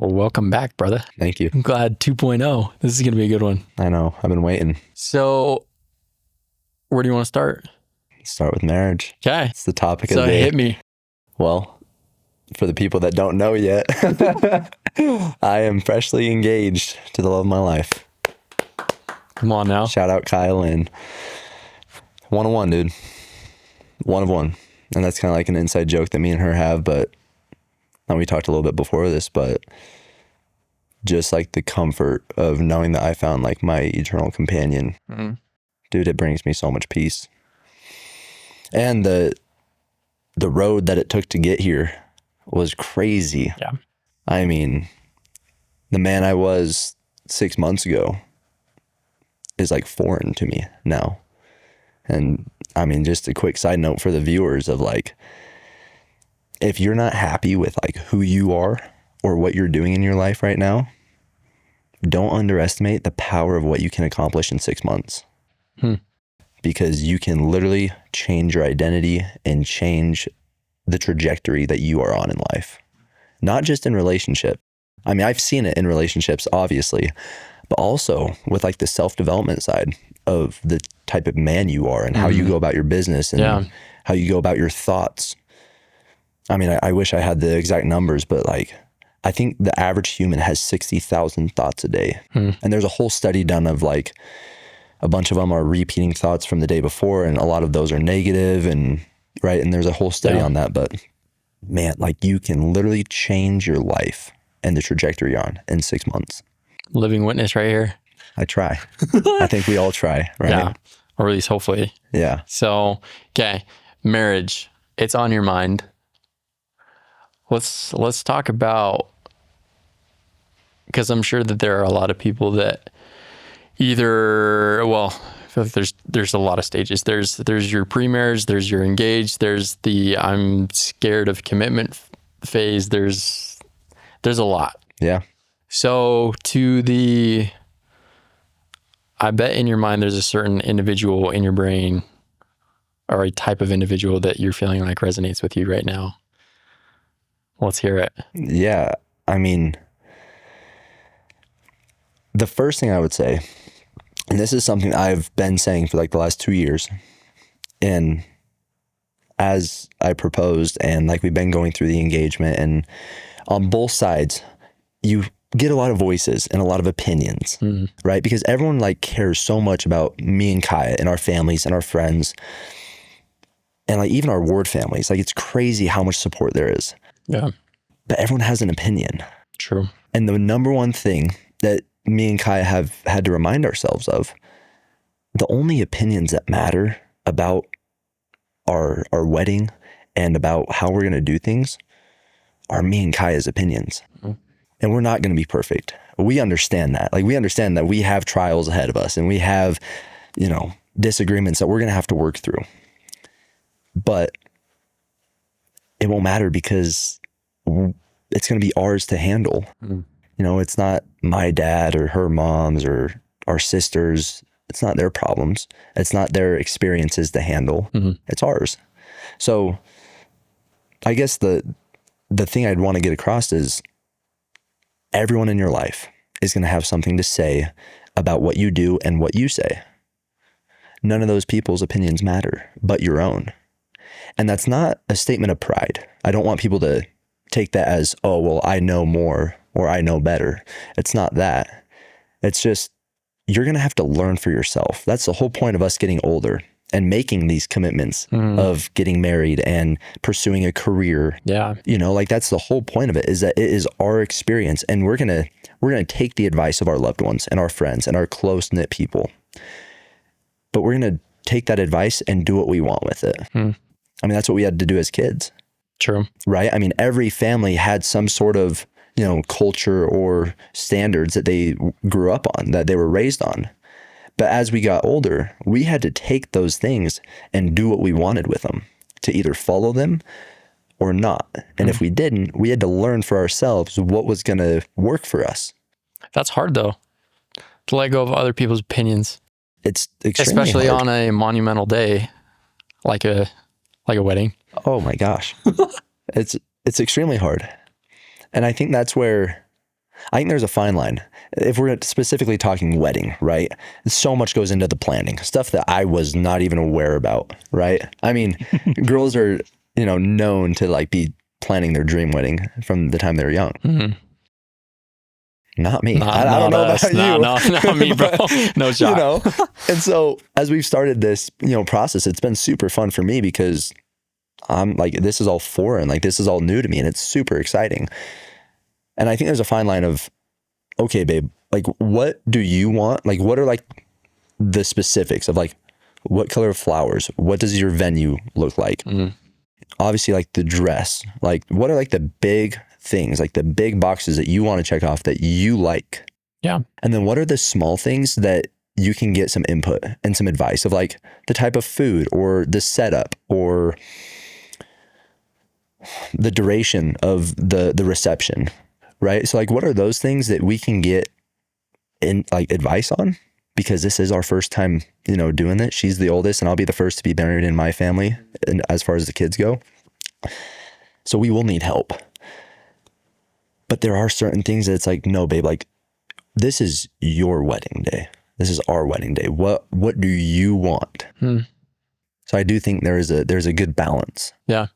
Well, welcome back, brother. Thank you. I'm glad 2.0. This is going to be a good one. I know. I've been waiting. So, where do you want to start? Start with marriage. Okay. It's the topic of So, the day. hit me. Well, for the people that don't know yet, I am freshly engaged to the love of my life. Come on now. Shout out Kyle and 1 of 1, dude. 1 of 1. And that's kind of like an inside joke that me and her have, but we talked a little bit before this, but just like the comfort of knowing that I found like my eternal companion, dude, it brings me so much peace. And the road that it took to get here was crazy. Yeah. I mean, the man I was 6 months ago is like foreign to me now. And I mean, just a quick side note for the viewers of like, if you're not happy with like who you are or what you're doing in your life right now, don't underestimate the power of what you can accomplish in 6 months. Because you can literally change your identity and change the trajectory that you are on in life. Not just in relationship. I mean, I've seen it in relationships, obviously, but also with like the self-development side of the type of man you are and how you go about your business and how you go about your thoughts. I mean, I wish I had the exact numbers, but like, I think the average human has 60,000 thoughts a day. And there's a whole study done of like, a bunch of them are repeating thoughts from the day before, and a lot of those are negative, and right. And there's a whole study on that, but man, like you can literally change your life and the trajectory you're on in 6 months. Living witness right here. I try. I think we all try, right? Yeah. Or at least hopefully. Yeah. So, okay. Marriage. It's on your mind. Let's talk about, because I'm sure that there are a lot of people that either, well, I feel like there's a lot of stages. There's your pre-marriage, there's your engaged, there's the I'm scared of commitment phase. There's a lot. Yeah. So I bet in your mind there's a certain individual in your brain or a type of individual that you're feeling like resonates with you right now. Let's hear it. Yeah. I mean, the first thing I would say, and this is something I've been saying for like the last 2 years, and as I proposed and like we've been going through the engagement, and on both sides, you get a lot of voices and a lot of opinions, right? Because everyone like cares so much about me and Kaya and our families and our friends and like even our ward families. Like it's crazy how much support there is. Yeah. But everyone has an opinion. True. And the number one thing that me and Kaya have had to remind ourselves of, the only opinions that matter about our wedding and about how we're going to do things are me and Kaya's opinions. And we're not going to be perfect. We understand that. Like we understand that we have trials ahead of us and we have, disagreements that we're going to have to work through. But it won't matter because it's going to be ours to handle. It's not my dad or her mom's or our sisters. It's not their problems. It's not their experiences to handle. It's ours. So I guess the thing I'd want to get across is everyone in your life is going to have something to say about what you do and what you say. None of those people's opinions matter but your own. And that's not a statement of pride. I don't want people to take that as, oh, well, I know more or I know better. It's not that. It's just, you're going to have to learn for yourself. That's the whole point of us getting older and making these commitments of getting married and pursuing a career. Yeah. Like that's the whole point of it, is that it is our experience, and we're going to take the advice of our loved ones and our friends and our close knit people. But we're going to take that advice and do what we want with it. I mean, that's what we had to do as kids. True. Right? I mean, every family had some sort of, culture or standards that they grew up on, that they were raised on. But as we got older, we had to take those things and do what we wanted with them, to either follow them or not. And if we didn't, we had to learn for ourselves what was going to work for us. That's hard though, to let go of other people's opinions. It's extremely especially hard. On a monumental day, like a wedding. Oh my gosh. It's extremely hard. And I think that's where I think there's a fine line. If we're specifically talking wedding, right? So much goes into the planning, stuff that I was not even aware about, right? I mean, girls are, known to like be planning their dream wedding from the time they're young. Mm-hmm. Not me. Not I don't know us. about you. Not me, bro. No shot. And so as we've started this, process, it's been super fun for me because I'm like, this is all foreign, like this is all new to me and it's super exciting. And I think there's a fine line of, okay, babe, like what do you want? Like what are like the specifics of like, what color of flowers? What does your venue look like? Mm-hmm. Obviously like the dress, like what are like the big things, like the big boxes that you want to check off that you like? Yeah. And then what are the small things that you can get some input and some advice of, like the type of food or the setup or the duration of the reception, right? So like what are those things that we can get in like advice on? Because this is our first time, doing it. She's the oldest and I'll be the first to be married in my family and as far as the kids go. So we will need help. But there are certain things that it's like, no, babe, like this is your wedding day. This is our wedding day. What do you want? So I do think there's a good balance. Yeah.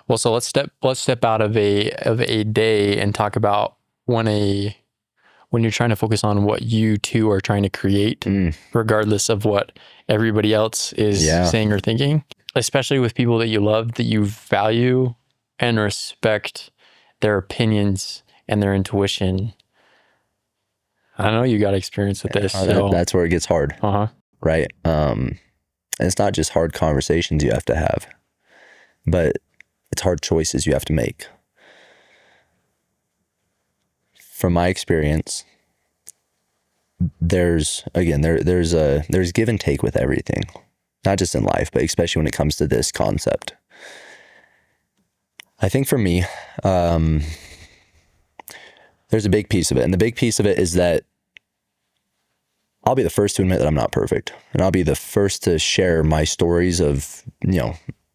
Well, so let's step out of a day and talk about when you're trying to focus on what you two are trying to create, regardless of what everybody else is saying or thinking, especially with people that you love, that you value and respect their opinions and their intuition. I know you got experience with this. So. That's where it gets hard, right? And it's not just hard conversations you have to have, but it's hard choices you have to make. From my experience, there's give and take with everything, not just in life, but especially when it comes to this concept. I think for me, there's a big piece of it. And the big piece of it is that I'll be the first to admit that I'm not perfect. And I'll be the first to share my stories of,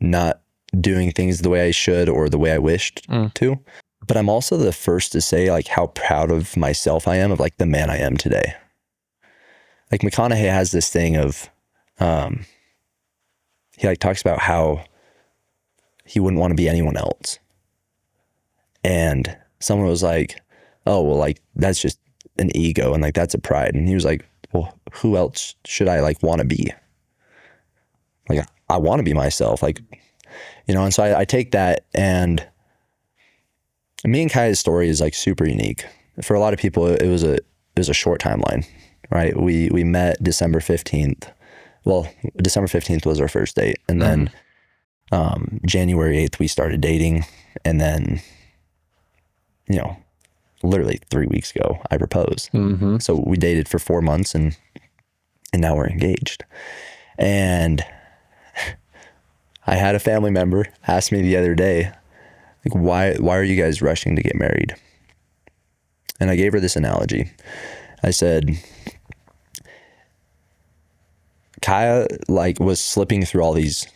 not doing things the way I should or the way I wished to. But I'm also the first to say like how proud of myself I am of like the man I am today. Like McConaughey has this thing of, he like talks about how he wouldn't want to be anyone else. And someone was like, oh, well, like that's just an ego and like that's a pride. And he was like, well, who else should I like want to be? Like I want to be myself, like, and so I take that, and me and Kaya's story is like super unique. For a lot of people, it was a short timeline, right? We met December 15th. Well, December 15th was our first date. And then January 8th, we started dating. And then, literally 3 weeks ago, I proposed. So we dated for 4 months and now we're engaged. And I had a family member ask me the other day, like, why are you guys rushing to get married? And I gave her this analogy. I said, Kaya like was slipping through all these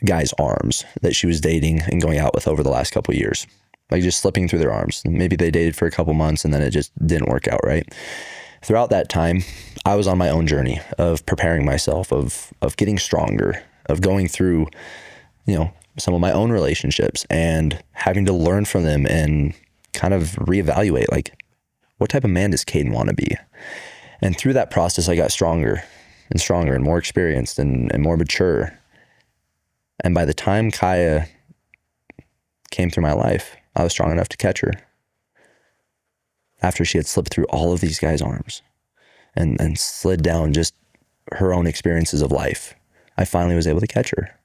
guys' arms that she was dating and going out with over the last couple of years, like just slipping through their arms. Maybe they dated for a couple months and then it just didn't work out, right? Throughout that time, I was on my own journey of preparing myself, of getting stronger, of going through, some of my own relationships and having to learn from them and kind of reevaluate, like, what type of man does Kaden want to be? And through that process, I got stronger and stronger and more experienced and more mature. And by the time Kaya came through my life, I was strong enough to catch her. After she had slipped through all of these guys' arms and slid down just her own experiences of life, I finally was able to catch her.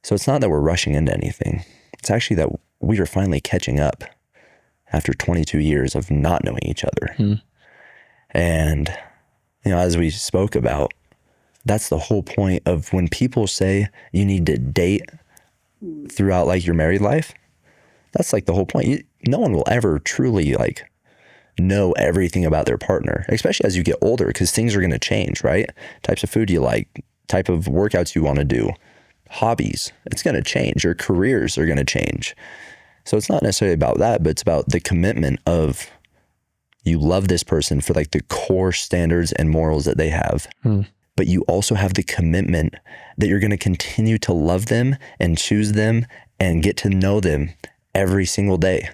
So it's not that we're rushing into anything. It's actually that we are finally catching up after 22 years of not knowing each other. And, as we spoke about, that's the whole point of when people say you need to date throughout like your married life. That's like the whole point. No one will ever truly like know everything about their partner, especially as you get older, because things are going to change, right? Types of food you like, type of workouts you want to do, hobbies, it's going to change. Your careers are going to change. So it's not necessarily about that, but it's about the commitment of You love this person for like the core standards and morals that they have. But you also have the commitment that you're going to continue to love them and choose them and get to know them every single day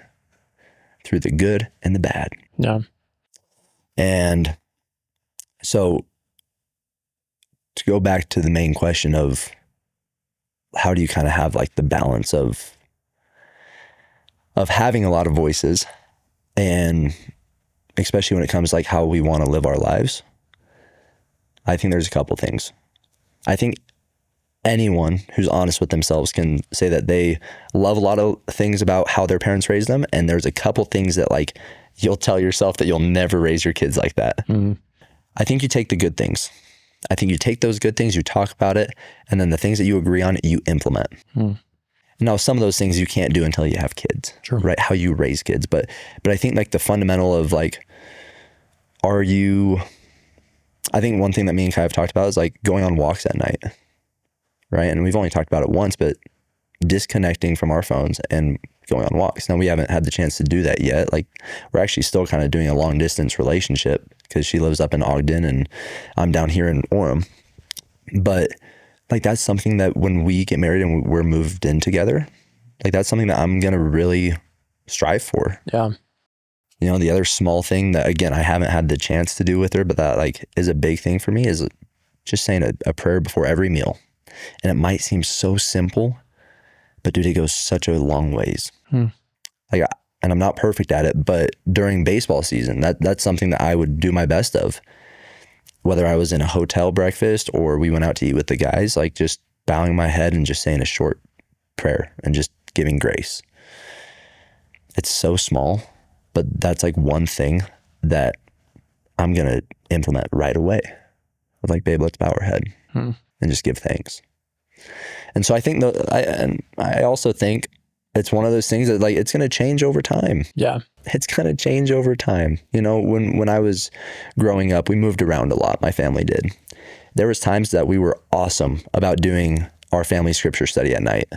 through the good and the bad. Yeah. And so to go back to the main question of how do you kind of have like the balance of having a lot of voices, and especially when it comes like how we want to live our lives, I think there's a couple things. I think anyone who's honest with themselves can say that they love a lot of things about how their parents raised them. And there's a couple things that like you'll tell yourself that you'll never raise your kids like that. I think you take the good things. I think you take those good things, you talk about it, and then the things that you agree on, you implement. Now, some of those things you can't do until you have kids, right? How you raise kids. But I think like the fundamental of like, I think one thing that me and Kai have talked about is like going on walks at night, right? And we've only talked about it once, but disconnecting from our phones and going on walks. Now, we haven't had the chance to do that yet. Like, we're actually still kind of doing a long distance relationship because she lives up in Ogden and I'm down here in Orem. But like, that's something that when we get married and we're moved in together, like that's something that I'm going to really strive for. Yeah. You know, the other small thing that, again, I haven't had the chance to do with her, but that like is a big thing for me is just saying a prayer before every meal. And it might seem so simple, but dude, it goes such a long ways. Like, and I'm not perfect at it, but during baseball season, that's something that I would do my best of. Whether I was in a hotel breakfast or we went out to eat with the guys, like just bowing my head and just saying a short prayer and just giving grace. It's so small, but that's like one thing that I'm going to implement right away. Like, babe, let's bow our head and just give thanks. And so I think I also think it's one of those things that like, it's going to change over time. Yeah. It's going to change over time. You know, when I was growing up, we moved around a lot. My family did. There was times that we were awesome about doing our family scripture study at night.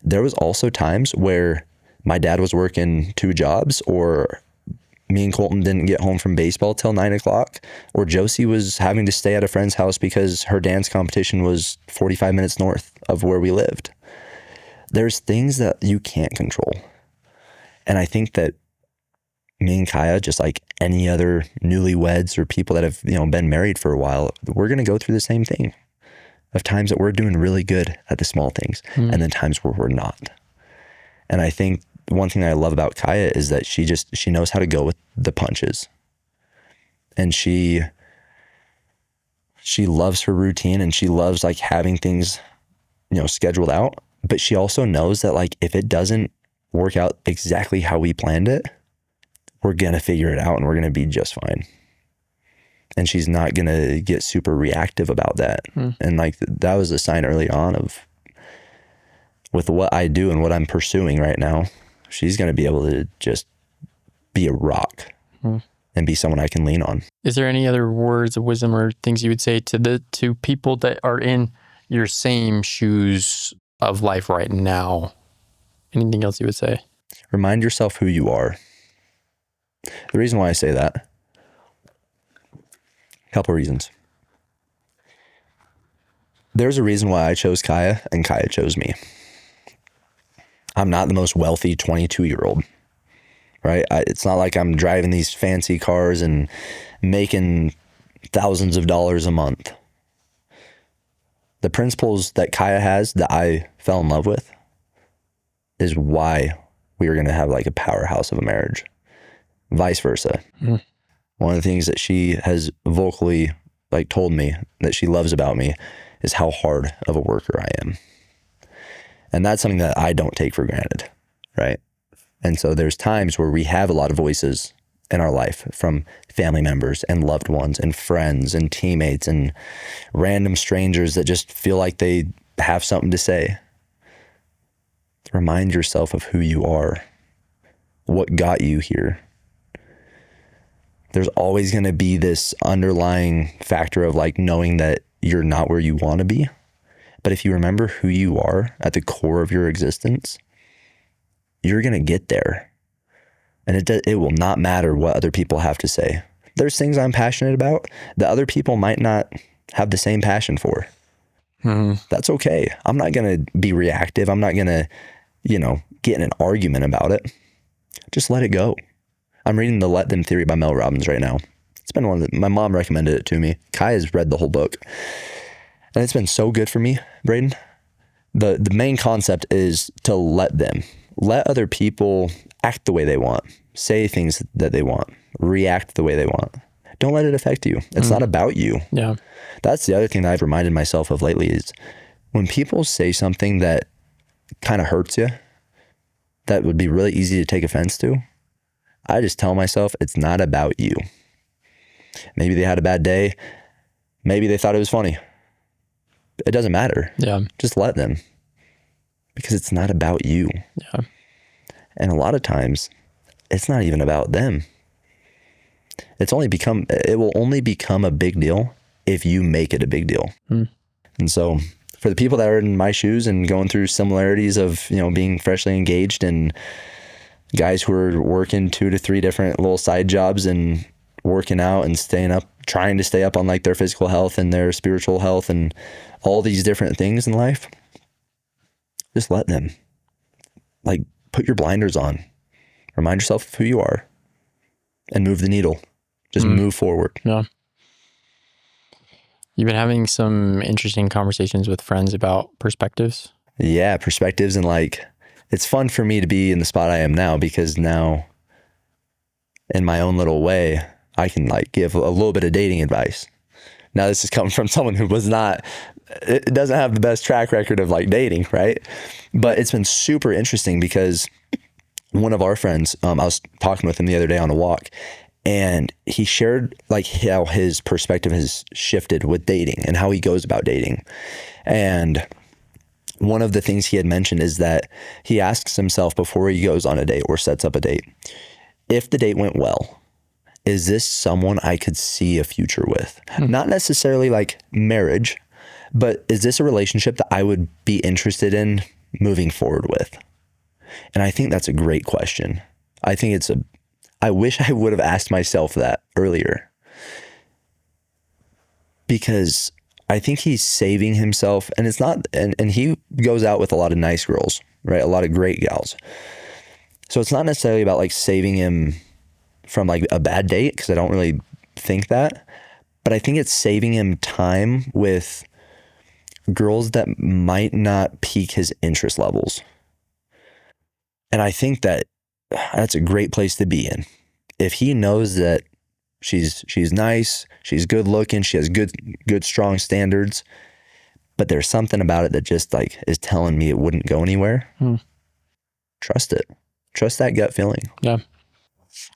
There was also times where my dad was working 2 jobs, or me and Colton didn't get home from baseball till 9 o'clock, or Josie was having to stay at a friend's house because her dance competition was 45 minutes north of where we lived. There's things that you can't control. And I think that me and Kaya, just like any other newlyweds or people that have, you know, been married for a while, we're going to go through the same thing of times that we're doing really good at the small things and then times where we're not. And I think one thing that I love about Kaya is that she knows how to go with the punches. And she loves her routine and she loves like having things, you know, scheduled out. But she also knows that like, if it doesn't work out exactly how we planned it, we're going to figure it out and we're going to be just fine. And she's not going to get super reactive about that. And like, that was a sign early on of, with what I do and what I'm pursuing right now, she's going to be able to just be a rock and be someone I can lean on. Is there any other words of wisdom or things you would say to people that are in your same shoes of life right now? Anything else you would say? Remind yourself who you are. The reason why I say that, a couple reasons. There's a reason why I chose Kaya and Kaya chose me. I'm not the most wealthy 22-year-old, right? It's not like I'm driving these fancy cars and making thousands of dollars a month. The principles that Kaya has that I fell in love with is why we are going to have like a powerhouse of a marriage. Vice versa. One of the things that she has vocally like told me that she loves about me is how hard of a worker I am. And that's something that I don't take for granted, right? And so there's times where we have a lot of voices in our life from family members and loved ones and friends and teammates and random strangers that just feel like they have something to say. Remind yourself of who you are, what got you here. There's always going to be this underlying factor of like knowing that you're not where you want to be. But if you remember who you are at the core of your existence, you're going to get there. And it will not matter what other people have to say. There's things I'm passionate about that other people might not have the same passion for. That's okay. I'm not going to be reactive. I'm not going to, get in an argument about it. Just let it go. I'm reading The Let Them Theory by Mel Robbins right now. It's been my mom recommended it to me. Kai has read the whole book. And it's been so good for me, Braden. The main concept is to let other people act the way they want, say things that they want, react the way they want. Don't let it affect you. It's not about you. Yeah. That's the other thing that I've reminded myself of lately is when people say something that kind of hurts you, that would be really easy to take offense to, I just tell myself it's not about you. Maybe they had a bad day. Maybe they thought it was funny. It doesn't matter. Yeah. Just let them, because it's not about you. Yeah. And a lot of times it's not even about them. It will only become a big deal if you make it a big deal. And so for the people that are in my shoes and going through similarities of, being freshly engaged and guys who are working 2 to 3 different little side jobs and working out and trying to stay up on like their physical health and their spiritual health and all these different things in life, just let them. Like, put your blinders on, remind yourself of who you are, and move the needle. Just move forward. Yeah. You've been having some interesting conversations with friends about perspectives. Yeah, perspectives. And like, it's fun for me to be in the spot I am now, because now in my own little way, I can like give a little bit of dating advice. Now this is coming from someone who it doesn't have the best track record of like dating, right? But it's been super interesting because one of our friends, I was talking with him the other day on a walk, and he shared like how his perspective has shifted with dating and how he goes about dating. And one of the things he had mentioned is that he asks himself before he goes on a date or sets up a date, if the date went well, is this someone I could see a future with? Not necessarily like marriage, but is this a relationship that I would be interested in moving forward with? And I think that's a great question. I wish I would have asked myself that earlier, because I think he's saving himself, and and he goes out with a lot of nice girls, right? A lot of great gals. So it's not necessarily about like saving him from like a bad date, because I don't really think that, but I think it's saving him time with girls that might not pique his interest levels. And I think that's a great place to be in. If he knows that she's nice, she's good looking, she has good strong standards, but there's something about it that just like is telling me it wouldn't go anywhere. Trust it. Trust that gut feeling. Yeah.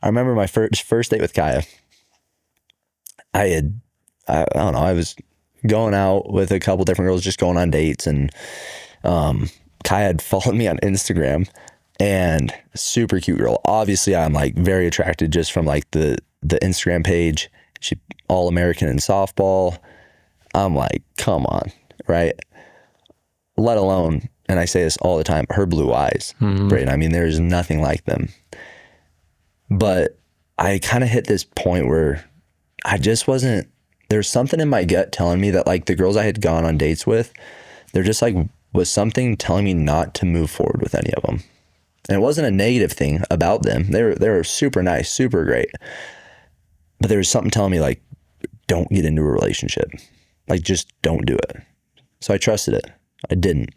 I remember my first date with Kaya. I don't know, I was going out with a couple different girls, just going on dates, and Kaya had followed me on Instagram, and super cute girl. Obviously, I'm like very attracted just from like the Instagram page. She All-American in softball. I'm like, come on, right? Let alone, and I say this all the time, her blue eyes, Brayden. I mean, there's nothing like them. But I kind of hit this point where I just wasn't, there's something in my gut telling me that like the girls I had gone on dates with, there just like was something telling me not to move forward with any of them. And it wasn't a negative thing about them. They were super nice, super great. But there was something telling me like, don't get into a relationship. Like, just don't do it. So I trusted it. I didn't.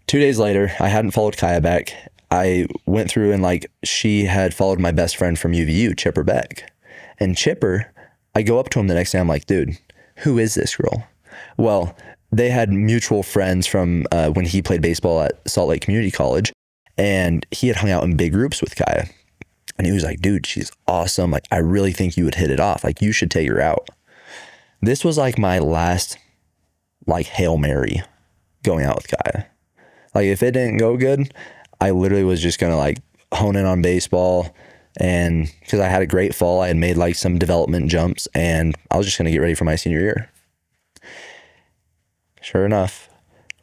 2 days later, I hadn't followed Kaya back. I went through and like she had followed my best friend from UVU, Chipper Beck. And Chipper, I go up to him the next day. I'm like, dude, who is this girl? Well, they had mutual friends from when he played baseball at Salt Lake Community College. And he had hung out in big groups with Kaya. And he was like, dude, she's awesome. Like, I really think you would hit it off. Like, you should take her out. This was like my last like Hail Mary going out with Kaya. Like, if it didn't go good, I literally was just going to like hone in on baseball. And because I had a great fall, I had made like some development jumps, and I was just going to get ready for my senior year. Sure enough,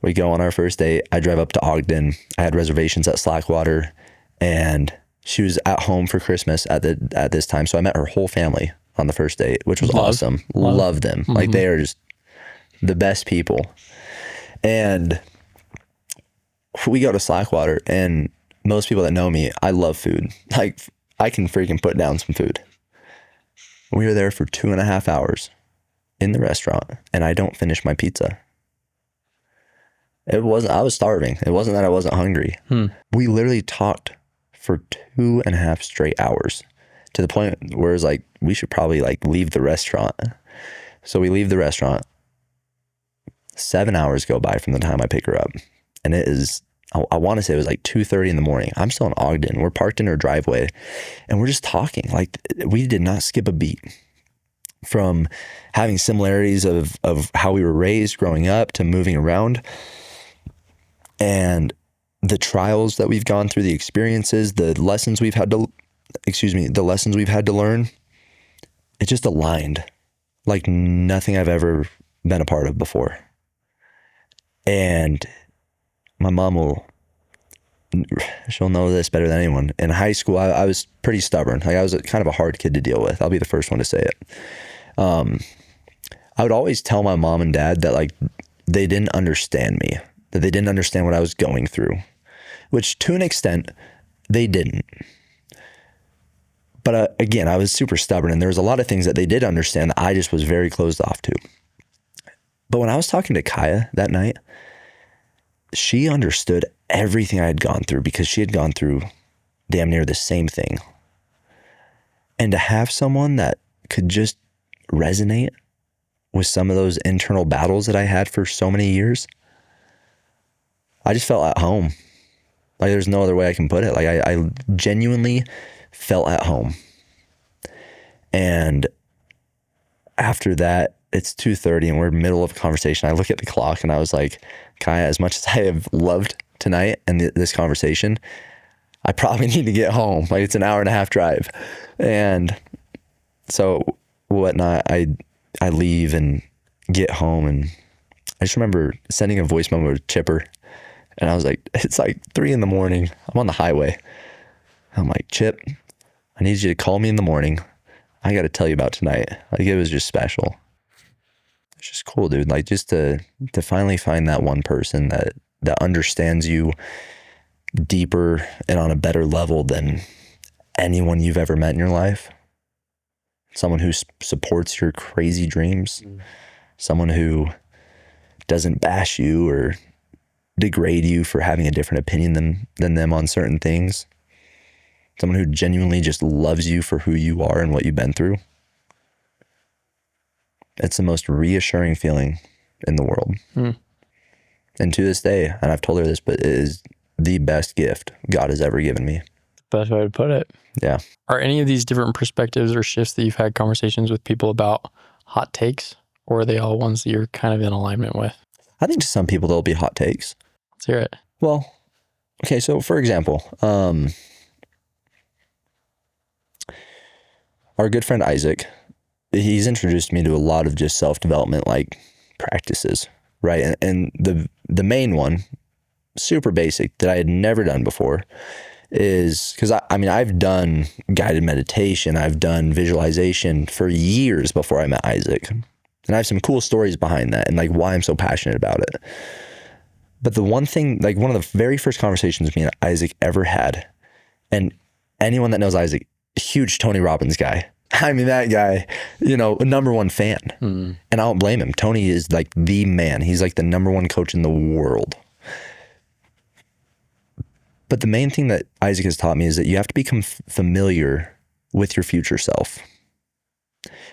we go on our first date. I drive up to Ogden. I had reservations at Slackwater, and She was at home for Christmas at this time. So I met her whole family on the first date, which was awesome. Love them. Mm-hmm. Like they are just the best people. And we go to Slackwater, and most people that know me, I love food. Like I can freaking put down some food. We were there for 2.5 hours in the restaurant, and I don't finish my pizza. I was starving. It wasn't that I wasn't hungry. We literally talked for 2.5 straight hours, to the point where it's like, we should probably like leave the restaurant. So we leave the restaurant. 7 hours go by from the time I pick her up. And it is, I want to say it was like 2:30 in the morning. I'm still in Ogden. We're parked in her driveway and we're just talking. Like we did not skip a beat, from having similarities of how we were raised growing up to moving around, and the trials that we've gone through, the experiences, the lessons we've had to learn. It just aligned like nothing I've ever been a part of before. And my mom she'll know this better than anyone. In high school, I was pretty stubborn. Like I was kind of a hard kid to deal with. I'll be the first one to say it. I would always tell my mom and dad that like they didn't understand me, that they didn't understand what I was going through, which to an extent they didn't. But again, I was super stubborn, and there was a lot of things that they did understand that I just was very closed off to. But when I was talking to Kaya that night, she understood everything I had gone through, because she had gone through damn near the same thing. And to have someone that could just resonate with some of those internal battles that I had for so many years, I just felt at home. Like there's no other way I can put it. Like I genuinely felt at home. And after that, it's 2:30 and we're in the middle of a conversation. I look at the clock and I was like, Kaya, as much as I have loved tonight and this conversation, I probably need to get home. Like it's an 1.5-hour drive. And so whatnot, I leave and get home, and I just remember sending a voice memo to Chipper, and I was like, it's like 3 a.m. I'm on the highway. I'm like, Chip, I need you to call me in the morning. I got to tell you about tonight. Like it was just special. It's just cool, dude. Like just to finally find that one person that understands you deeper and on a better level than anyone you've ever met in your life. Someone who supports your crazy dreams. Someone who doesn't bash you or degrade you for having a different opinion than them on certain things. Someone who genuinely just loves you for who you are and what you've been through. It's the most reassuring feeling in the world. And to this day, and I've told her this, but it is the best gift God has ever given me. Best way to put it. Yeah. Are any of these different perspectives or shifts that you've had conversations with people about hot takes, or are they all ones that you're kind of in alignment with? I think to some people there'll be hot takes. Let's hear it. Well, okay, so for example, our good friend Isaac, he's introduced me to a lot of just self-development like practices, right? And the main one, super basic, that I had never done before is, because I've done guided meditation, I've done visualization for years before I met Isaac. And I have some cool stories behind that and like why I'm so passionate about it. But the one thing, like one of the very first conversations me and Isaac ever had, and anyone that knows Isaac, huge Tony Robbins guy. I mean, that guy, number one fan. And I don't blame him. Tony is like the man. He's like the number one coach in the world. But the main thing that Isaac has taught me is that you have to become familiar with your future self.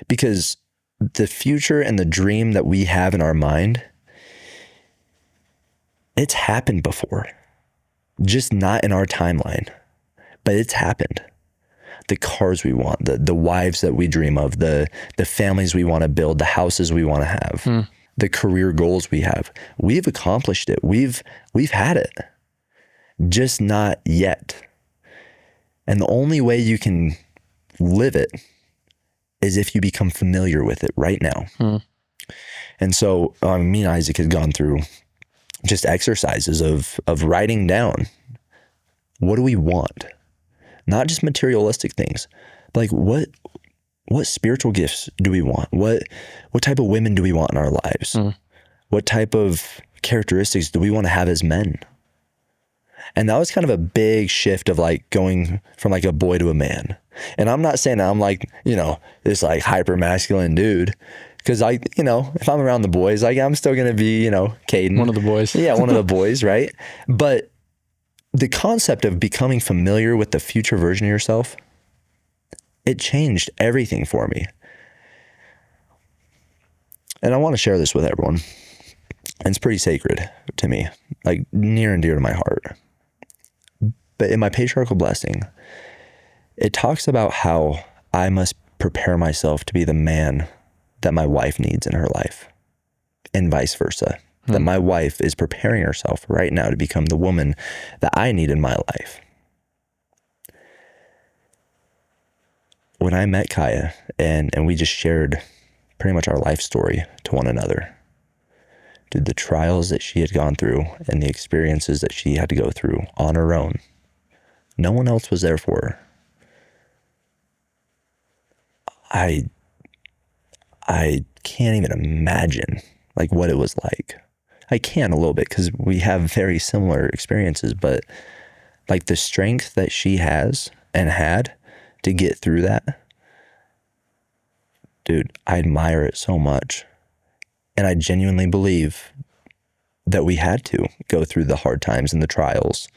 Because the future and the dream that we have in our mind, it's happened before. Just not in our timeline, but it's happened. The cars we want, the wives that we dream of, the families we want to build, the houses we want to have, the career goals we have. We've accomplished it. We've had it. Just not yet. And the only way you can live it is if you become familiar with it right now. And so me and Isaac had gone through just exercises of writing down, what do we want? not just materialistic things, but like what spiritual gifts do we want? What type of women do we want in our lives? What type of characteristics do we want to have as men? And that was kind of a big shift of like going from like a boy to a man. And I'm not saying that I'm like, you know, this like hyper masculine dude. Cause I, you know, if I'm around the boys, like I'm still going to be, you know, Kaden. One of the boys. Yeah, one of the boys, right? But the concept of becoming familiar with the future version of yourself, it changed everything for me. And I want to share this with everyone. And it's pretty sacred to me, like near and dear to my heart. But in my patriarchal blessing, it talks about how I must prepare myself to be the man that my wife needs in her life, and vice versa. That my wife is preparing herself right now to become the woman that I need in my life. When I met Kaya and we just shared pretty much our life story to one another, dude, the trials that she had gone through and the experiences that she had to go through on her own, no one else was there for her. I can't even imagine like what it was like. I can a little bit because we have very similar experiences, but like the strength that she has and had to get through that, dude, I admire it so much. And I genuinely believe that we had to go through the hard times and the trials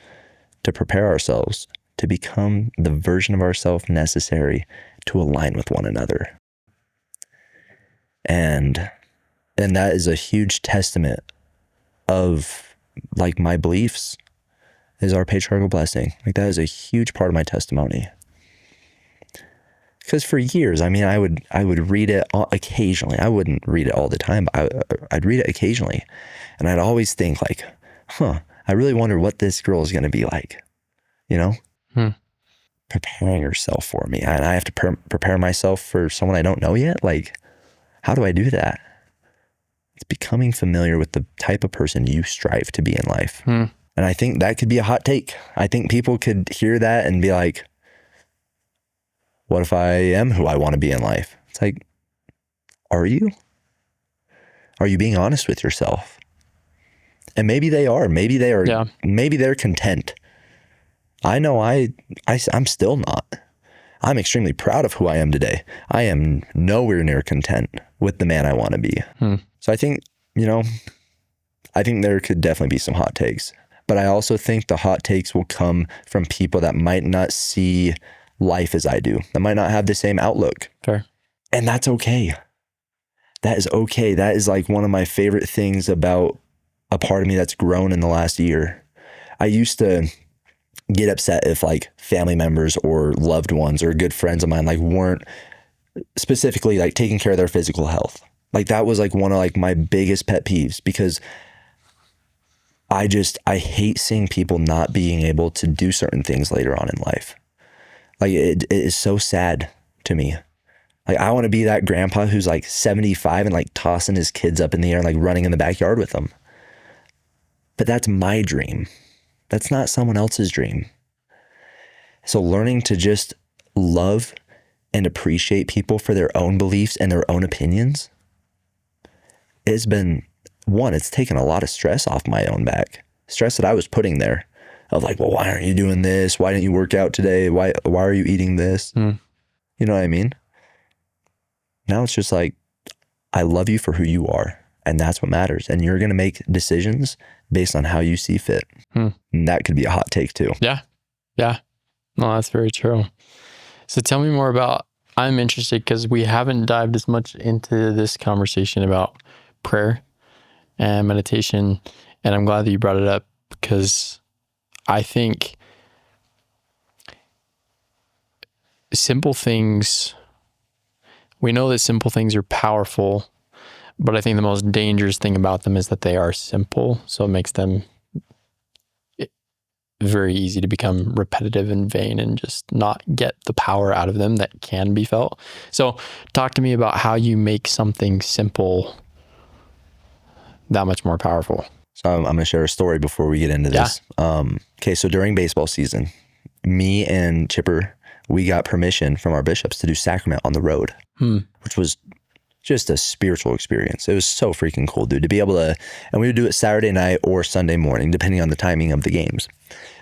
to prepare ourselves to become the version of ourselves necessary to align with one another. And that is a huge testament of like my beliefs is our patriarchal blessing. Like that is a huge part of my testimony. Because for years, I mean, I would read it occasionally. I wouldn't read it all the time, but I'd read it occasionally. And I'd always think like, I really wonder what this girl is going to be like, you know? Preparing herself for me. And I have to prepare myself for someone I don't know yet. Like, how do I do that? It's becoming familiar with the type of person you strive to be in life. And I think that could be a hot take. I think people could hear that and be like, what if I am who I want to be in life? It's like, are you? Are you being honest with yourself? And maybe they are. Maybe they are. Yeah. Maybe they're content. I know I'm still not. I'm extremely proud of who I am today. I am nowhere near content with the man I want to be. So I think, you know, I think there could definitely be some hot takes. But I also think the hot takes will come from people that might not see life as I do, that might not have the same outlook. Fair. And that's okay. That is okay. That is like one of my favorite things about a part of me that's grown in the last year. I used to get upset if like family members or loved ones or good friends of mine like weren't specifically like taking care of their physical health. Like that was like one of like my biggest pet peeves, because I hate seeing people not being able to do certain things later on in life. Like it is so sad to me. Like I want to be that grandpa who's like 75 and like tossing his kids up in the air and like running in the backyard with them. But that's my dream. That's not someone else's dream. So learning to just love and appreciate people for their own beliefs and their own opinions, it's been, it's taken a lot of stress off my own back. Stress that I was putting there of like, well, why aren't you doing this? Why didn't you work out today? Why are you eating this? You know what I mean? Now it's just like, I love you for who you are. And that's what matters. And you're going to make decisions based on how you see fit. And that could be a hot take too. Yeah. Yeah. No, that's very true. So tell me more about, I'm interested because we haven't dived as much into this conversation about prayer and meditation. And I'm glad that you brought it up, because I think simple things, we know that simple things are powerful, but I think the most dangerous thing about them is that they are simple. So it makes them very easy to become repetitive and vain and just not get the power out of them that can be felt. So talk to me about how you make something simple that much more powerful. So I'm going to share a story before we get into this. Okay, so during baseball season, me and Chipper, we got permission from our bishops to do sacrament on the road, which was just a spiritual experience. It was so freaking cool, dude, to be able to, and we would do it Saturday night or Sunday morning, depending on the timing of the games.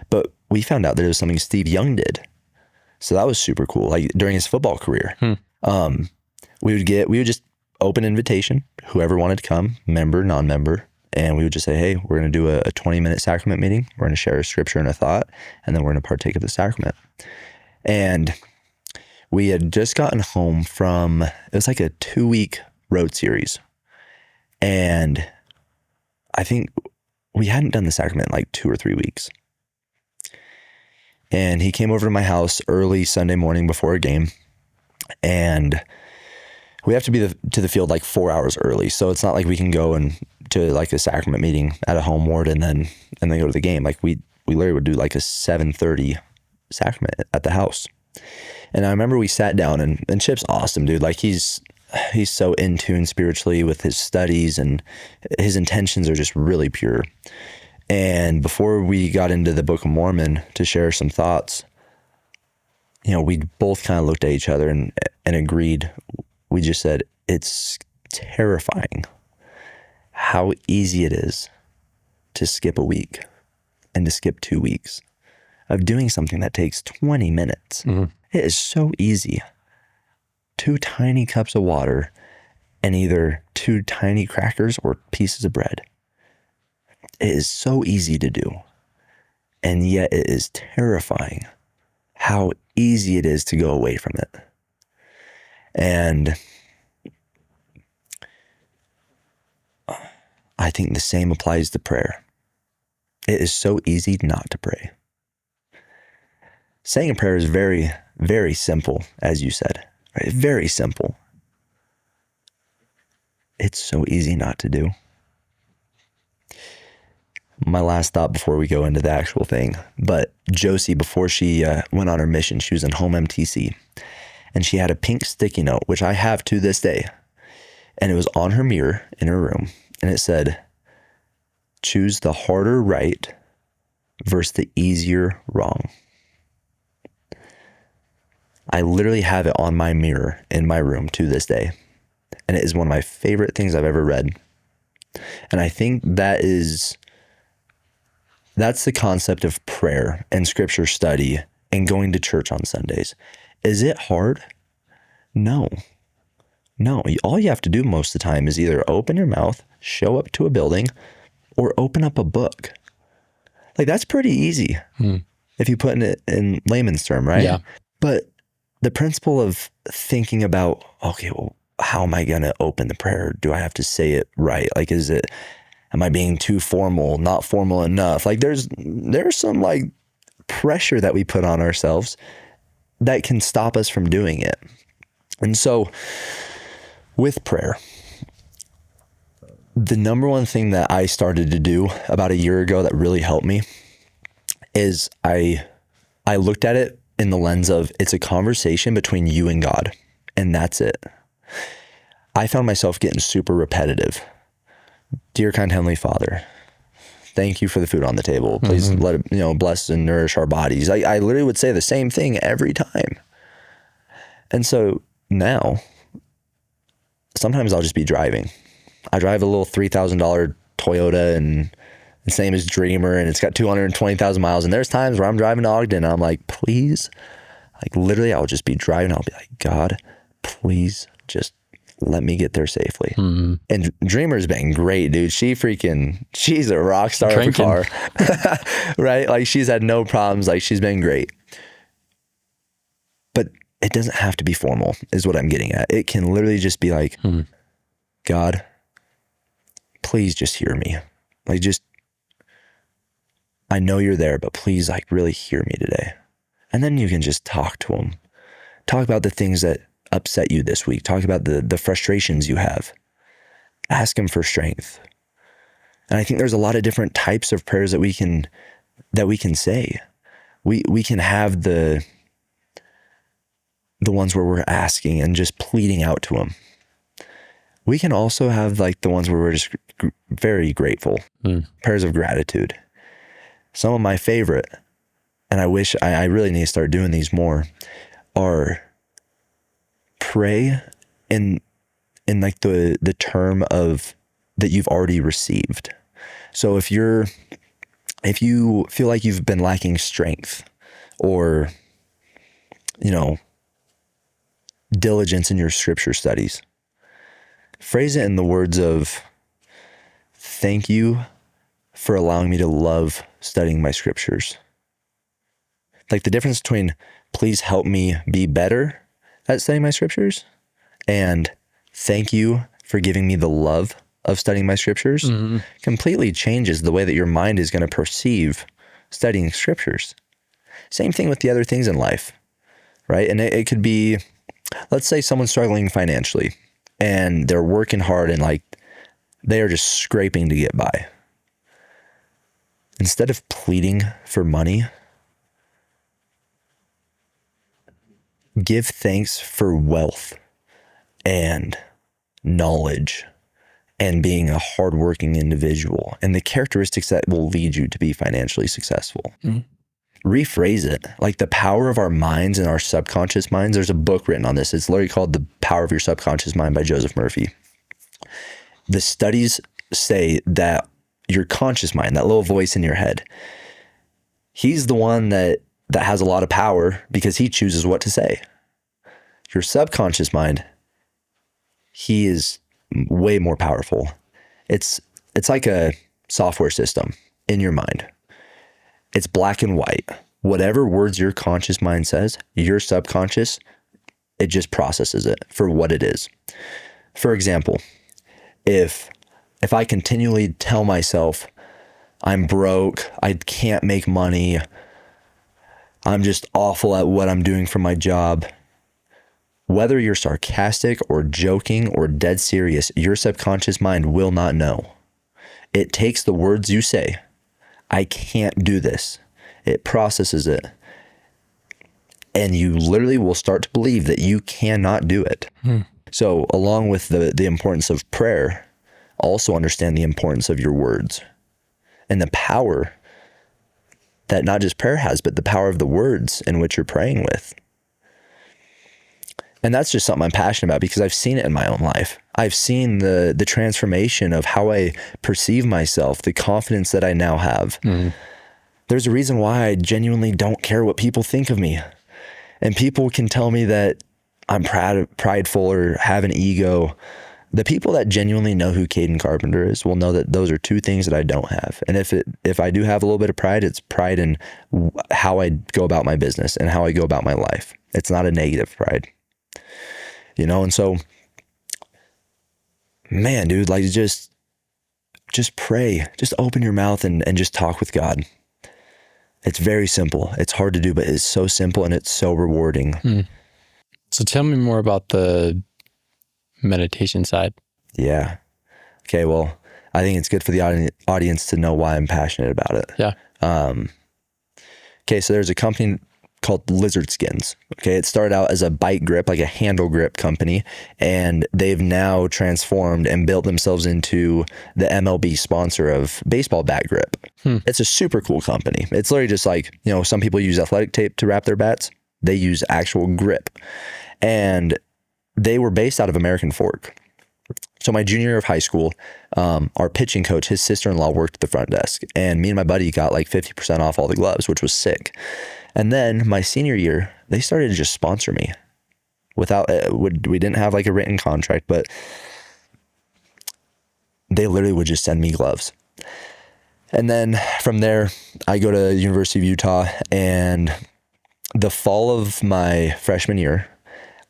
But we found out that it was something Steve Young did. So that was super cool. Like during his football career, we would just open invitation, whoever wanted to come, member, non-member. And we would just say, hey, we're going to do a 20-minute sacrament meeting. We're going to share a scripture and a thought, and then we're going to partake of the sacrament. And we had just gotten home from, it was like a 2-week road series. And I think we hadn't done the sacrament in like 2 or 3 weeks. And he came over to my house early Sunday morning before a game. And we have to be to the field like 4 hours early. So it's not like we can go and to like a sacrament meeting at a home ward and then go to the game. Like we literally would do like a 7:30 sacrament at the house. And I remember we sat down and Chip's awesome, dude. Like he's so in tune spiritually with his studies, and his intentions are just really pure. And before we got into the Book of Mormon to share some thoughts, we both kind of looked at each other and agreed. We just said, it's terrifying how easy it is to skip a week and to skip 2 weeks of doing something that takes 20 minutes. Mm-hmm. It is so easy. 2 tiny cups of water and either 2 tiny crackers or pieces of bread. It is so easy to do. And yet it is terrifying how easy it is to go away from it. And I think the same applies to prayer. It is so easy not to pray. Saying a prayer is very, very simple, as you said, right? Very simple. It's so easy not to do. My last thought before we go into the actual thing, but Josie, before she went on her mission, she was in home MTC, and she had a pink sticky note, which I have to this day, and it was on her mirror in her room, and it said, choose the harder right versus the easier wrong. I literally have it on my mirror in my room to this day, and it is one of my favorite things I've ever read. And I think that's the concept of prayer and scripture study and going to church on Sundays. Is it hard? No. All you have to do most of the time is either open your mouth, show up to a building, or open up a book. Like that's pretty easy if you put it in layman's term, right? Yeah. But the principle of thinking about, okay, well, how am I going to open the prayer? Do I have to say it right? Like, am I being too formal, not formal enough? Like there's some like pressure that we put on ourselves that can stop us from doing it. And so with prayer, the number one thing that I started to do about a year ago that really helped me is I looked at it in the lens of it's a conversation between you and God, and that's it. I found myself getting super repetitive. Dear kind Heavenly Father, thank you for the food on the table. Please let it, bless and nourish our bodies. I literally would say the same thing every time. And so now, sometimes I'll just be driving. I drive a little $3,000 Toyota, and the same as Dreamer, and it's got 220,000 miles. And there's times where I'm driving to Ogden and I'm like, please, like literally I'll just be driving. I'll be like, God, please just let me get there safely. Mm-hmm. And Dreamer's been great, dude. She's a rock star of a car, right? Like she's had no problems. Like she's been great. But it doesn't have to be formal is what I'm getting at. It can literally just be like, God, please just hear me. Like I know you're there, but please like really hear me today. And then you can just talk to him. Talk about the things that upset you this week. Talk about the frustrations you have. Ask him for strength. And I think there's a lot of different types of prayers that we can say. We can have the ones where we're asking and just pleading out to him. We can also have like the ones where we're just very grateful. Prayers of gratitude. Some of my favorite, and I wish I really need to start doing these more, are pray in like the term of that you've already received. So if you feel like you've been lacking strength or, diligence in your scripture studies, phrase it in the words of, thank you for allowing me to love studying my scriptures. Like the difference between please help me be better at studying my scriptures and thank you for giving me the love of studying my scriptures completely changes the way that your mind is going to perceive studying scriptures. Same thing with the other things in life, right? And it could be, let's say someone's struggling financially and they're working hard and like they are just scraping to get by. Instead of pleading for money, give thanks for wealth and knowledge and being a hardworking individual and the characteristics that will lead you to be financially successful. Rephrase it. Like the power of our minds and our subconscious minds. There's a book written on this. It's literally called The Power of Your Subconscious Mind by Joseph Murphy. The studies say that your conscious mind, that little voice in your head, he's the one that has a lot of power because he chooses what to say. Your subconscious mind, he is way more powerful. It's like a software system in your mind. It's black and white. Whatever words your conscious mind says, your subconscious, it just processes it for what it is. For example, if I continually tell myself, I'm broke, I can't make money, I'm just awful at what I'm doing for my job, whether you're sarcastic or joking or dead serious, your subconscious mind will not know. It takes the words you say, I can't do this. It processes it. And you literally will start to believe that you cannot do it. So along with the importance of prayer, also understand the importance of your words and the power that not just prayer has, but the power of the words in which you're praying with. And that's just something I'm passionate about because I've seen it in my own life. I've seen the transformation of how I perceive myself, the confidence that I now have. There's a reason why I genuinely don't care what people think of me. And people can tell me that I'm prideful or have an ego. The people that genuinely know who Kaden Carpenter is will know that those are two things that I don't have. And if I do have a little bit of pride, it's pride in how I go about my business and how I go about my life. It's not a negative pride. And so, man, dude, like just pray, just open your mouth and just talk with God. It's very simple. It's hard to do, but it's so simple and it's so rewarding. So tell me more about the meditation side. Yeah. Okay. Well, I think it's good for the audience to know why I'm passionate about it. Yeah. Okay. So there's a company called Lizard Skins. Okay. It started out as a bike grip, like a handle grip company, and they've now transformed and built themselves into the MLB sponsor of baseball bat grip. It's a super cool company. It's literally just like, some people use athletic tape to wrap their bats. They use actual grip. And they were based out of American Fork. So my junior year of high school, our pitching coach, his sister-in-law worked at the front desk, and me and my buddy got like 50% off all the gloves, which was sick. And then my senior year, they started to just sponsor me without, we didn't have like a written contract, but they literally would just send me gloves. And then from there, I go to University of Utah, and the fall of my freshman year,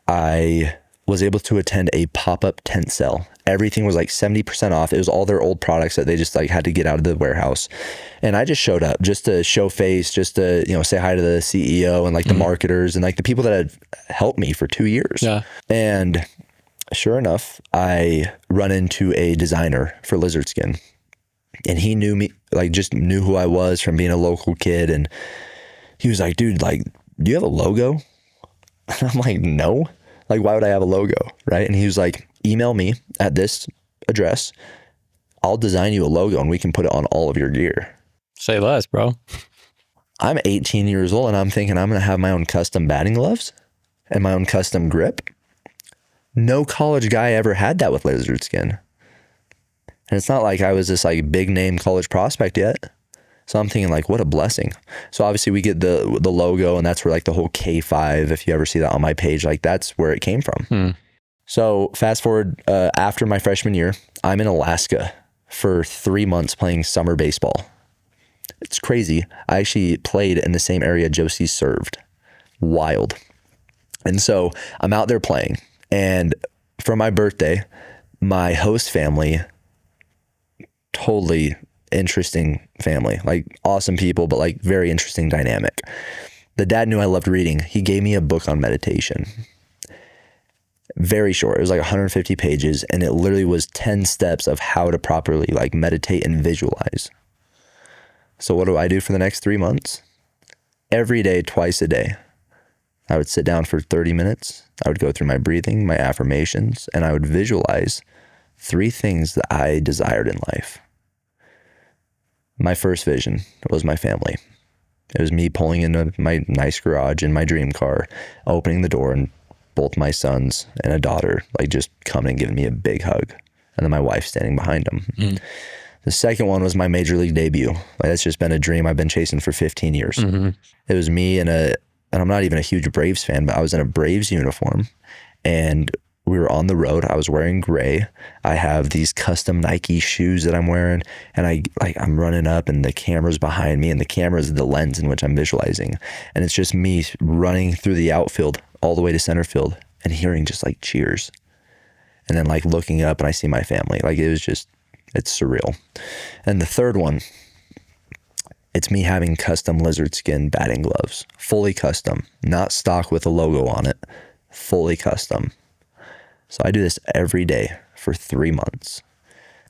I was able to attend a pop-up tent sale. Everything was like 70% off. It was all their old products that they just like had to get out of the warehouse. And I just showed up just to show face, just to, say hi to the CEO and like the marketers and like the people that had helped me for 2 years. Yeah. And sure enough, I run into a designer for Lizard Skin, and he knew me, like just knew who I was from being a local kid. And he was like, dude, like, do you have a logo? And I'm like, no. Like, why would I have a logo, right? And he was like, email me at this address. I'll design you a logo and we can put it on all of your gear. Say less, bro. I'm 18 years old and I'm thinking I'm going to have my own custom batting gloves and my own custom grip. No college guy ever had that with lizard skin. And it's not like I was this like big name college prospect yet. So I'm thinking like, what a blessing. So obviously we get the logo, and that's where like the whole K5, if you ever see that on my page, like that's where it came from. So fast forward after my freshman year, I'm in Alaska for 3 months playing summer baseball. It's crazy. I actually played in the same area Josie served. Wild. And so I'm out there playing, and for my birthday, my host family, totally interesting family, like awesome people, but like very interesting dynamic. The dad knew I loved reading. He gave me a book on meditation. Very short. It was like 150 pages, and it literally was 10 steps of how to properly like meditate and visualize. So what do I do for the next 3 months? Every day, twice a day, I would sit down for 30 minutes. I would go through my breathing, my affirmations, and I would visualize 3 things that I desired in life. My first vision was my family. It was me pulling into my nice garage in my dream car, opening the door, and both my sons and a daughter like just coming and giving me a big hug, and then my wife standing behind them. The second one was my major league debut. Like, that's just been a dream I've been chasing for 15 years. It was me and I'm not even a huge Braves fan, but I was in a Braves uniform, and we were on the road. I was wearing gray. I have these custom Nike shoes that I'm wearing, and I'm running up, and the camera's behind me, and the camera is the lens in which I'm visualizing. And it's just me running through the outfield all the way to center field and hearing just like cheers. And then like looking up, and I see my family. Like it's surreal. And the third one, it's me having custom lizard skin batting gloves, fully custom, not stock with a logo on it, fully custom. So I do this every day for 3 months.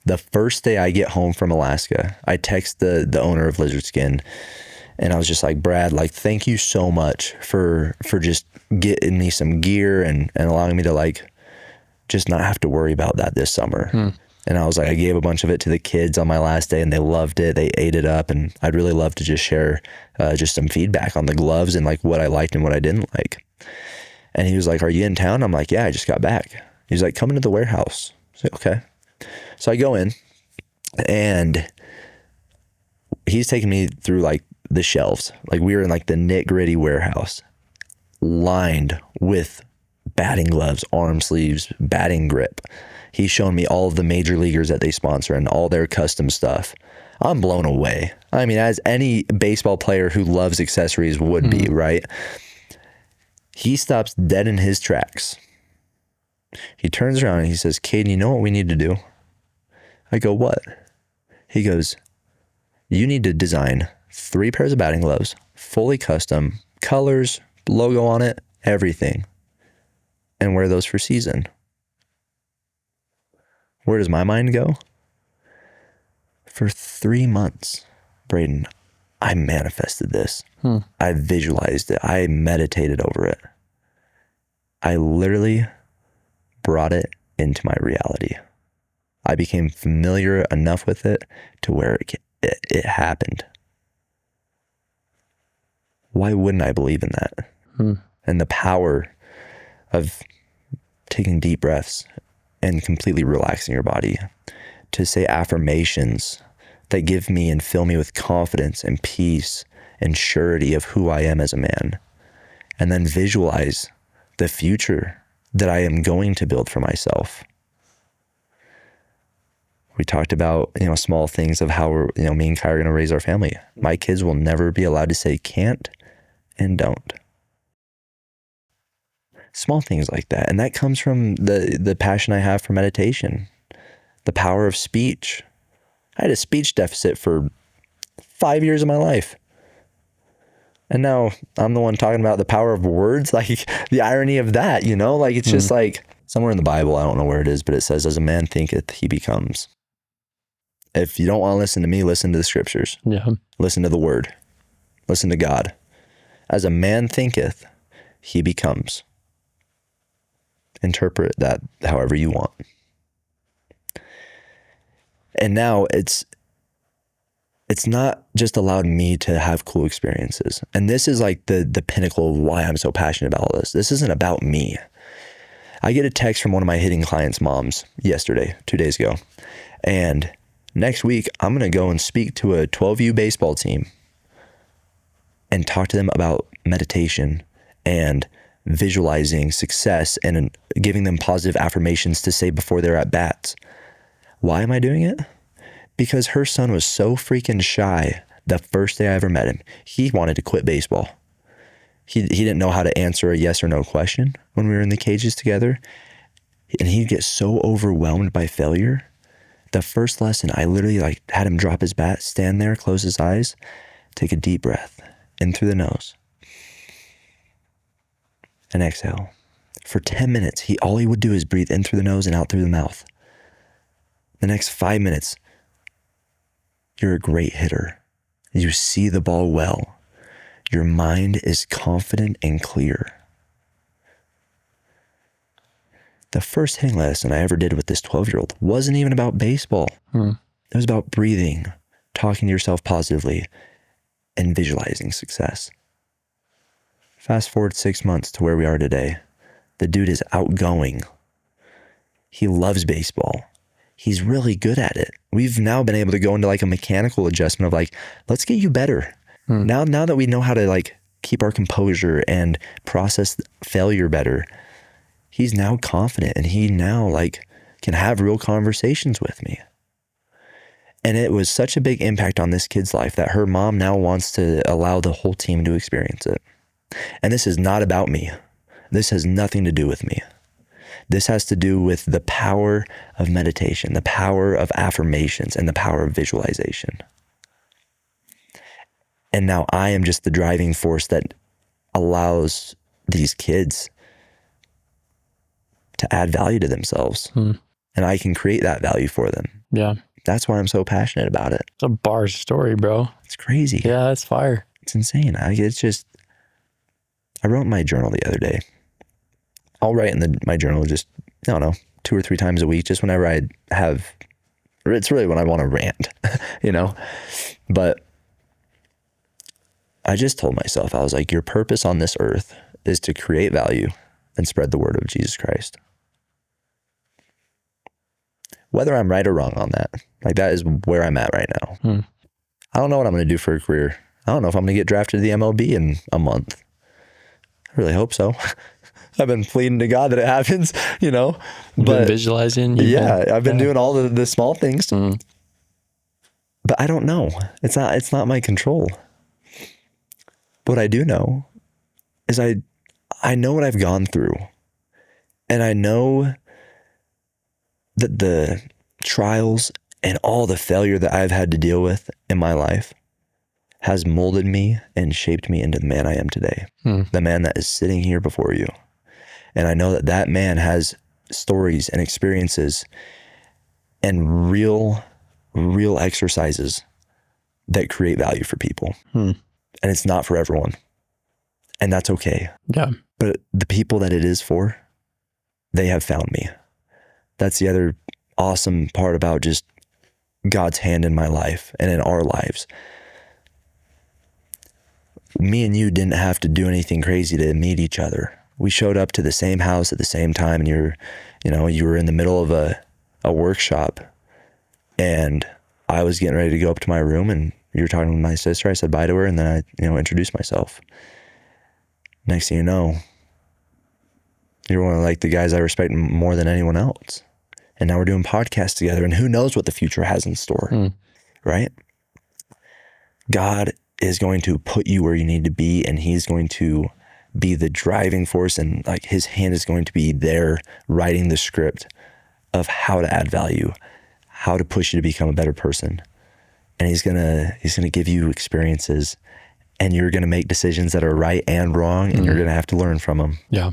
The first day I get home from Alaska, I text the owner of Lizard Skin, and I was just like, Brad, like, thank you so much for just getting me some gear and allowing me to like just not have to worry about that this summer. And I was like, I gave a bunch of it to the kids on my last day, and they loved it. They ate it up, and I'd really love to just share just some feedback on the gloves and like what I liked and what I didn't like. And he was like, are you in town? I'm like, yeah, I just got back. He's like, come into the warehouse. I was like, okay. So I go in, and he's taking me through like the shelves. Like we were in like the nit-gritty warehouse, lined with batting gloves, arm sleeves, batting grip. He's showing me all of the major leaguers that they sponsor and all their custom stuff. I'm blown away. I mean, as any baseball player who loves accessories would be, right? He stops dead in his tracks. He turns around and he says, Kaden, you know what we need to do? I go, what? He goes, you need to design 3 pairs of batting gloves, fully custom, colors, logo on it, everything, and wear those for season. Where does my mind go? For 3 months, Braden, I manifested this. I visualized it. I meditated over it. I literally brought it into my reality. I became familiar enough with it to where it happened. Why wouldn't I believe in that? And the power of taking deep breaths and completely relaxing your body to say affirmations that give me and fill me with confidence and peace and surety of who I am as a man, and then visualize the future that I am going to build for myself. We talked about, small things of how we're, me and Kai are going to raise our family. My kids will never be allowed to say can't and don't. Small things like that. And that comes from the passion I have for meditation, the power of speech. I had a speech deficit for 5 years of my life. And now I'm the one talking about the power of words, like the irony of that, like it's just like somewhere in the Bible, I don't know where it is, but it says, as a man thinketh, he becomes. If you don't want to listen to me, listen to the scriptures. Yeah. Listen to the word. Listen to God. As a man thinketh, he becomes. Interpret that however you want. And now it's it's not just allowed me to have cool experiences. And this is like the pinnacle of why I'm so passionate about all this. This isn't about me. I get a text from one of my hitting clients' moms yesterday, 2 days ago. And next week, I'm going to go and speak to a 12U baseball team and talk to them about meditation and visualizing success and giving them positive affirmations to say before they're at bats. Why am I doing it? Because her son was so freaking shy the first day I ever met him. He wanted to quit baseball. He didn't know how to answer a yes or no question when we were in the cages together. And he'd get so overwhelmed by failure. The first lesson, I literally like had him drop his bat, stand there, close his eyes, take a deep breath in through the nose and exhale. For 10 minutes, all he would do is breathe in through the nose and out through the mouth. The next 5 minutes, you're a great hitter. You see the ball well. Your mind is confident and clear. The first hitting lesson I ever did with this 12-year-old wasn't even about baseball. It was about breathing, talking to yourself positively, and visualizing success. Fast forward 6 months to where we are today. The dude is outgoing. He loves baseball. He's really good at it. We've now been able to go into like a mechanical adjustment of like, let's get you better. Now that we know how to like keep our composure and process failure better, he's now confident and he now like can have real conversations with me. And it was such a big impact on this kid's life that her mom now wants to allow the whole team to experience it. And this is not about me. This has nothing to do with me. This has to do with the power of meditation, the power of affirmations, and the power of visualization. And now I am just the driving force that allows these kids to add value to themselves. And I can create that value for them. Yeah. That's why I'm so passionate about it. It's a bar story, bro. It's crazy. Yeah, that's fire. It's insane. I wrote in my journal the other day. I'll write in my journal just, I don't know, 2 or 3 times a week, just whenever I have, it's really when I want to rant, But I just told myself, I was like, your purpose on this earth is to create value and spread the word of Jesus Christ. Whether I'm right or wrong on that, like that is where I'm at right now. I don't know what I'm going to do for a career. I don't know if I'm going to get drafted to the MLB in a month. I really hope so. I've been pleading to God that it happens, You've been visualizing. I've been doing all the small things, but I don't know. It's not my control. What I do know is I know what I've gone through, and I know that the trials and all the failure that I've had to deal with in my life has molded me and shaped me into the man I am today, the man that is sitting here before you. And I know that man has stories and experiences and real exercises that create value for people. And it's not for everyone. And that's okay. Yeah. But the people that it is for, they have found me. That's the other awesome part about just God's hand in my life and in our lives. Me and you didn't have to do anything crazy to meet each other. We showed up to the same house at the same time, and you were in the middle of a workshop, and I was getting ready to go up to my room, and you were talking with my sister. I said bye to her, and then I, introduced myself. Next thing you know, you're one of like the guys I respect more than anyone else. And now we're doing podcasts together, and who knows what the future has in store, right? God is going to put you where you need to be, and he's going to be the driving force, and like his hand is going to be there writing the script of how to add value, how to push you to become a better person. And he's gonna give you experiences, and you're gonna make decisions that are right and wrong, and you're gonna have to learn from them. Yeah.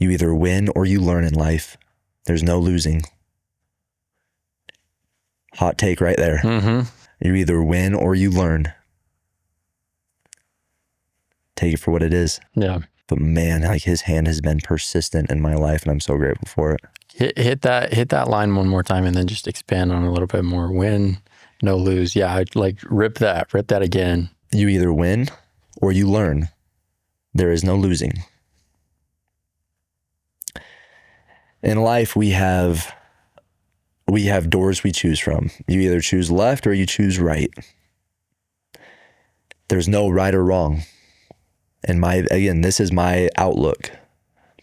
You either win or you learn in life. There's no losing. Hot take right there. You either win or you learn. Take it for what it is. Yeah. But man, like his hand has been persistent in my life, and I'm so grateful for it. Hit that line one more time, and then just expand on it a little bit more. Win No lose. Yeah, like rip that again. You either win or you learn. There is no losing. In life, we have doors we choose from. You either choose left or you choose right. There's no right or wrong. And this is my outlook.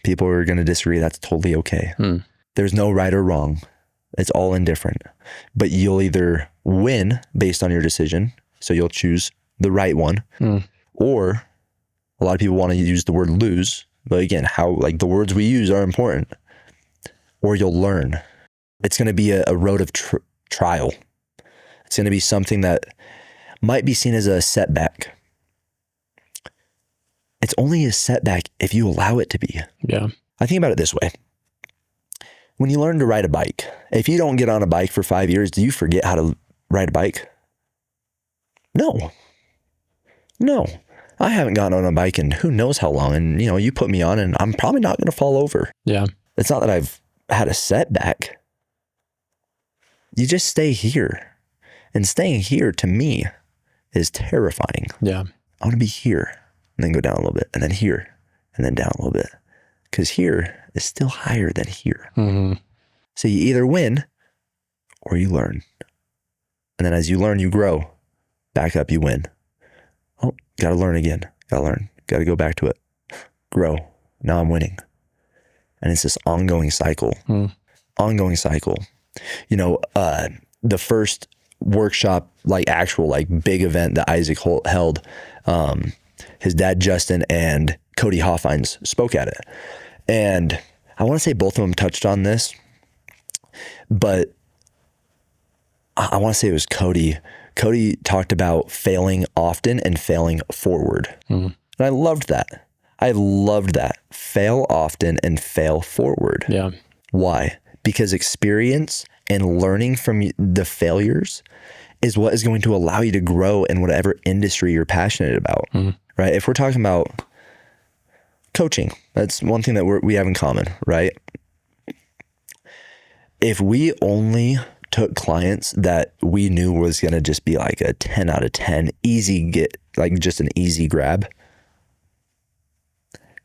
People are going to disagree. That's totally okay. There's no right or wrong. It's all indifferent. But you'll either win based on your decision. So you'll choose the right one. Or a lot of people want to use the word lose. But again, the words we use are important. Or you'll learn. It's going to be a road of trial. It's going to be something that might be seen as a setback. It's only a setback if you allow it to be. Yeah. I think about it this way. When you learn to ride a bike, if you don't get on a bike for 5 years, do you forget how to ride a bike? No. I haven't gotten on a bike in who knows how long. And, you put me on and I'm probably not going to fall over. Yeah. It's not that I've had a setback. You just stay here. And staying here to me is terrifying. Yeah. I want to be here and then go down a little bit and then here and then down a little bit. Because here is still higher than here. So you either win or you learn. And then as you learn, you grow. Back up, you win. Oh, got to learn again. Got to learn. Got to go back to it. Grow. Now I'm winning. And it's this ongoing cycle. Ongoing cycle. The first workshop, actual big event that Isaac held, his dad, Justin, and Cody Hoffines spoke at it. And I want to say both of them touched on this, but I want to say it was Cody. Cody talked about failing often and failing forward. And I loved that. Fail often and fail forward. Yeah. Why? Because experience and learning from the failures is what is going to allow you to grow in whatever industry you're passionate about, right? If we're talking about coaching, that's one thing that we have in common, right? If we only took clients that we knew was going to just be like a 10 out of 10, easy get, just an easy grab,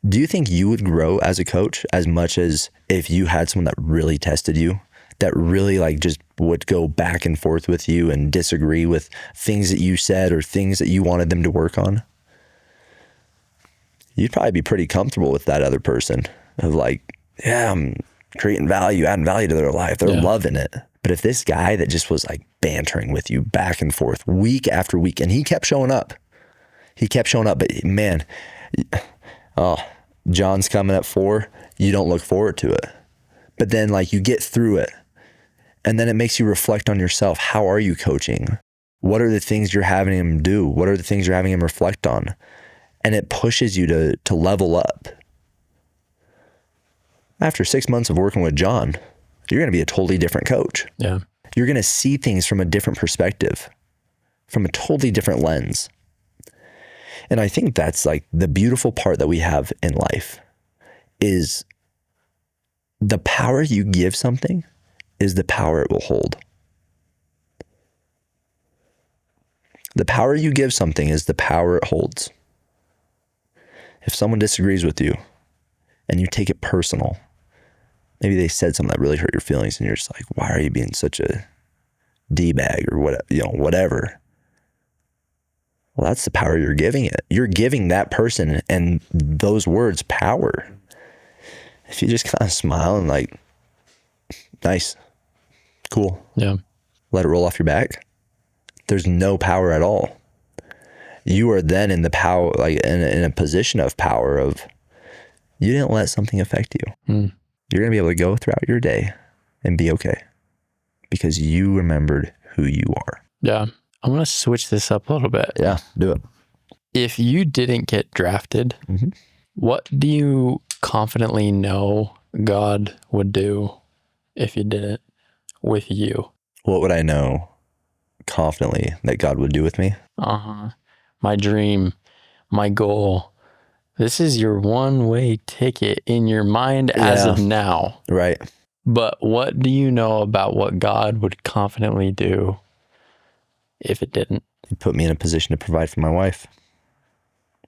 do you think you would grow as a coach as much as if you had someone that really tested you, that really just would go back and forth with you and disagree with things that you said or things that you wanted them to work on? You'd probably be pretty comfortable with that other person of I'm creating value, adding value to their life. They're loving it. But if this guy that just was bantering with you back and forth week after week, and he kept showing up, but man, John's coming at 4, you don't look forward to it. But then you get through it. And then it makes you reflect on yourself. How are you coaching? What are the things you're having him do? What are the things you're having him reflect on? And it pushes you to level up. After 6 months of working with John, you're going to be a totally different coach. Yeah. You're going to see things from a different perspective, from a totally different lens. And I think that's the beautiful part that we have in life is the power you give something is the power it will hold. The power you give something is the power it holds. If someone disagrees with you and you take it personal, maybe they said something that really hurt your feelings and you're just why are you being such a D-bag or whatever. Well, that's the power you're giving it. You're giving that person and those words power. If you just kind of smile and nice, cool. Yeah. Let it roll off your back. There's no power at all. You are then in the power, in a position of power of you didn't let something affect you. You're going to be able to go throughout your day and be okay because you remembered who you are. Yeah. I'm going to switch this up a little bit. Yeah, do it. If you didn't get drafted, what do you confidently know God would do if you didn't with you? What would I know confidently that God would do with me? My dream, my goal. This is your one-way ticket in your mind as of now. Right. But what do you know about what God would confidently do if it didn't. It put me in a position to provide for my wife.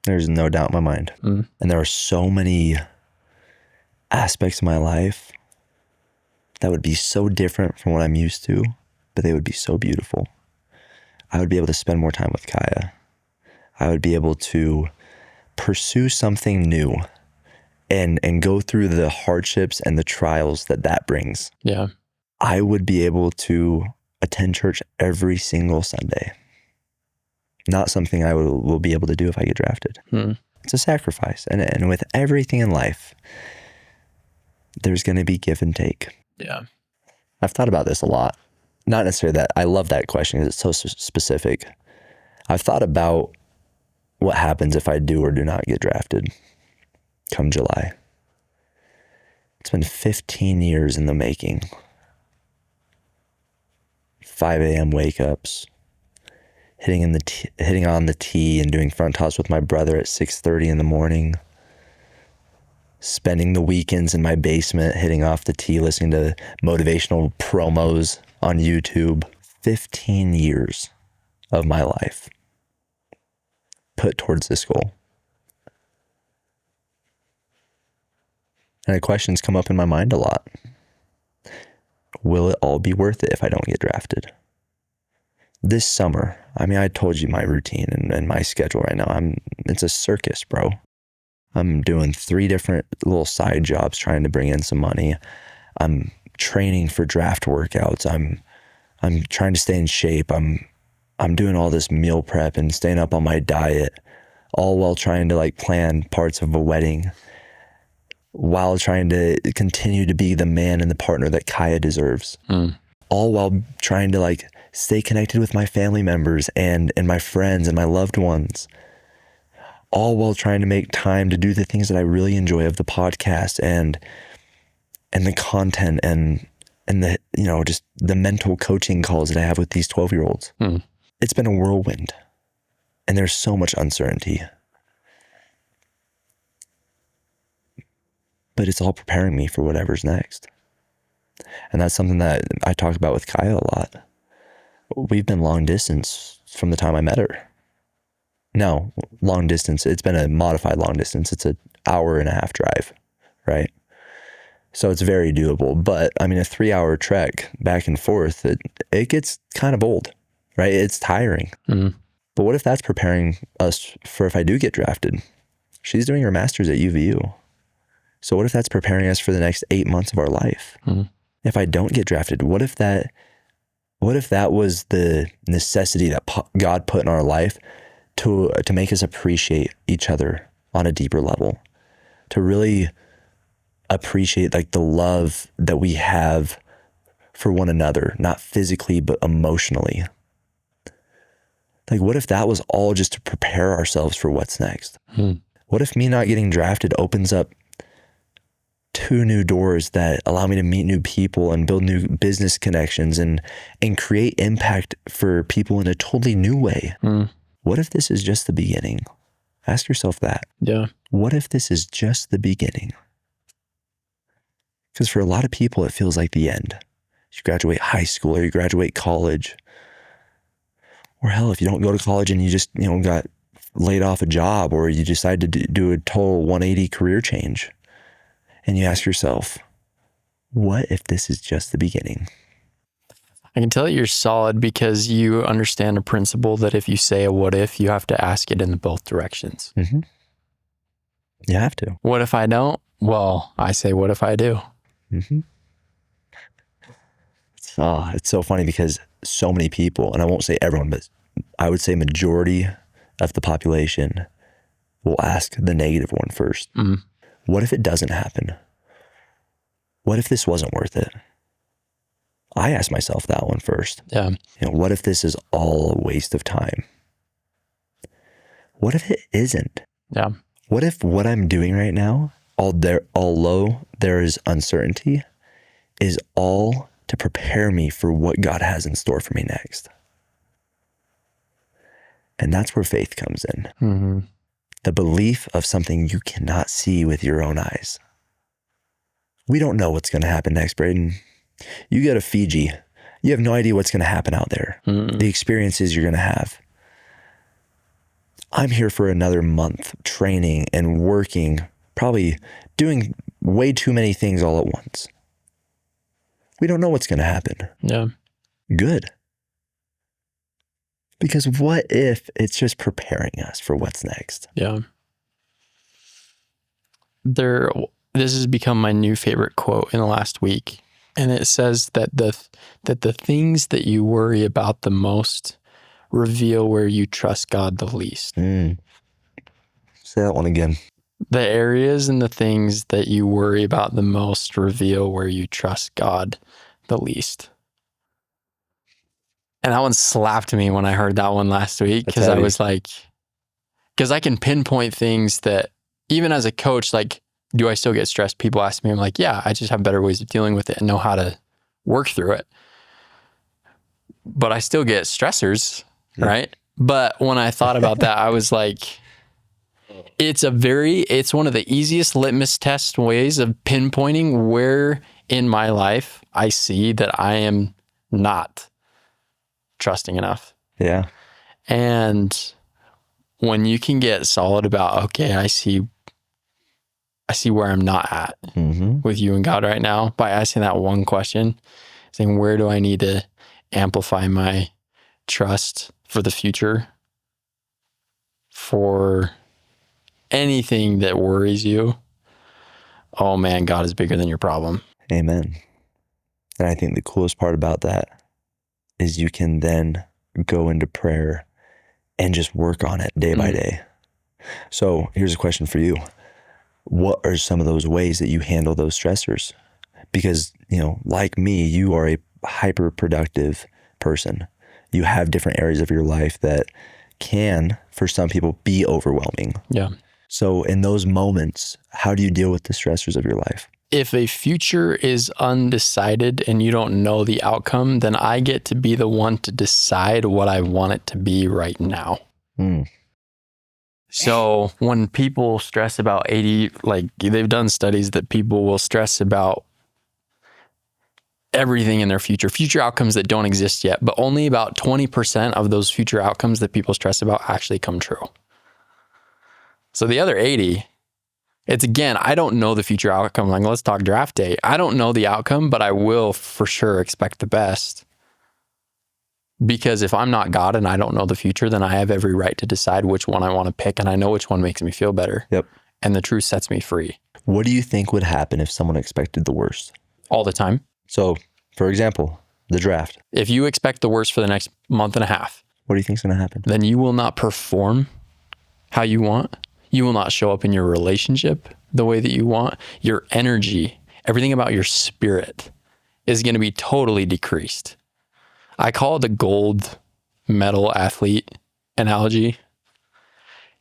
There's no doubt in my mind. Mm. And there are so many aspects of my life that would be so different from what I'm used to, but they would be so beautiful. I would be able to spend more time with Kaya. I would be able to pursue something new and go through the hardships and the trials that brings. Yeah. I would be able to attend church every single Sunday. Not something I will be able to do if I get drafted. It's a sacrifice. And with everything in life, there's going to be give and take. Yeah. I've thought about this a lot. Not necessarily that. I love that question because it's so specific. I've thought about what happens if I do or do not get drafted come July. It's been 15 years in the making. 5 a.m. wake ups, hitting on the tee and doing front toss with my brother at 6:30 in the morning. Spending the weekends in my basement, hitting off the tee, listening to motivational promos on YouTube. 15 years of my life put towards this goal. And the questions come up in my mind a lot. Will it all be worth it if I don't get drafted? This summer, I mean, I told you my routine and my schedule right now. It's a circus, bro. I'm doing 3 different little side jobs trying to bring in some money. I'm training for draft workouts. I'm trying to stay in shape. I'm doing all this meal prep and staying up on my diet, all while trying to like plan parts of a wedding, while trying to continue to be the man and the partner that Kaya deserves. All while trying to like stay connected with my family members and my friends and my loved ones. All while trying to make time to do the things that I really enjoy of the podcast and the content and the, just the mental coaching calls that I have with these 12-year-olds. It's been a whirlwind and there's so much uncertainty, but it's all preparing me for whatever's next. And that's something that I talked about with Kaya a lot. We've been long distance from the time I met her. No, long distance. It's been a modified long distance. It's an hour-and-a-half drive, right? So it's very doable. But I mean, a 3-hour trek back and forth, it gets kind of old, right? It's tiring. But what if that's preparing us for if I do get drafted? She's doing her master's at UVU. So what if that's preparing us for the next 8 months of our life? If I don't get drafted, what if that was the necessity that God put in our life to make us appreciate each other on a deeper level, to really appreciate like the love that we have for one another, not physically, but emotionally. Like, what if that was all just to prepare ourselves for what's next? What if me not getting drafted opens up 2 new doors that allow me to meet new people and build new business connections and create impact for people in a totally new way? What if this is just the beginning? Ask yourself that. Yeah. What if this is just the beginning? Because for a lot of people, it feels like the end. You graduate high school or you graduate college. Or hell, if you don't go to college and you just, got laid off a job or you decide to do a total 180 career change. And you ask yourself, what if this is just the beginning? I can tell you're solid because you understand a principle that if you say a what if, you have to ask it in both directions. You have to. What if I don't? Well, I say, what if I do? It's so funny because so many people, and I won't say everyone, but I would say majority of the population will ask the negative one first. What if it doesn't happen? What if this wasn't worth it? I ask myself that one first. Yeah. What if this is all a waste of time? What if it isn't? Yeah. What if what I'm doing right now, although there is uncertainty, is all to prepare me for what God has in store for me next? And that's where faith comes in. The belief of something you cannot see with your own eyes. We don't know what's going to happen next, Braden. You go to Fiji. You have no idea what's going to happen out there, the experiences you're going to have. I'm here for another month training and working, probably doing way too many things all at once. We don't know what's going to happen. Yeah. Good. Because what if it's just preparing us for what's next? Yeah. This has become my new favorite quote in the last week. And it says that the things that you worry about the most reveal where you trust God the least. Say that one again. The areas and the things that you worry about the most reveal where you trust God the least. And that one slapped me when I heard that one last week, because I was like, because I can pinpoint things that even as a coach, like, do I still get stressed? People ask me, I'm like, yeah, I just have better ways of dealing with it and know how to work through it. But I still get stressors, right? But when I thought about that, I was like, it's one of the easiest litmus test ways of pinpointing where in my life I see that I am not trusting enough. Yeah. And when you can get solid about, okay, I see where I'm not at with you and God right now by asking that one question, saying, where do I need to amplify my trust for the future, for anything that worries you? Oh man, God is bigger than your problem. Amen. And I think the coolest part about that is you can then go into prayer and just work on it day by day. So here's a question for you. What are some of those ways that you handle those stressors? Because, like me, you are a hyper productive person. You have different areas of your life that can, for some people, be overwhelming. Yeah. So in those moments, how do you deal with the stressors of your life? If a future is undecided and you don't know the outcome, then I get to be the one to decide what I want it to be right now. So when people stress about 80, like they've done studies that people will stress about everything in their future outcomes that don't exist yet, but only about 20% of those future outcomes that people stress about actually come true. So the other 80, it's again, I don't know the future outcome. Like, let's talk draft day. I don't know the outcome, but I will for sure expect the best. Because if I'm not God and I don't know the future, then I have every right to decide which one I want to pick, and I know which one makes me feel better. Yep. And the truth sets me free. What do you think would happen if someone expected the worst? All the time. So, for example, the draft. If you expect the worst for the next month and a half, what do you think is going to happen? Then you will not perform how you want. You will not show up in your relationship the way that you want. Your energy, everything about your spirit is going to be totally decreased. I call it the gold medal athlete analogy,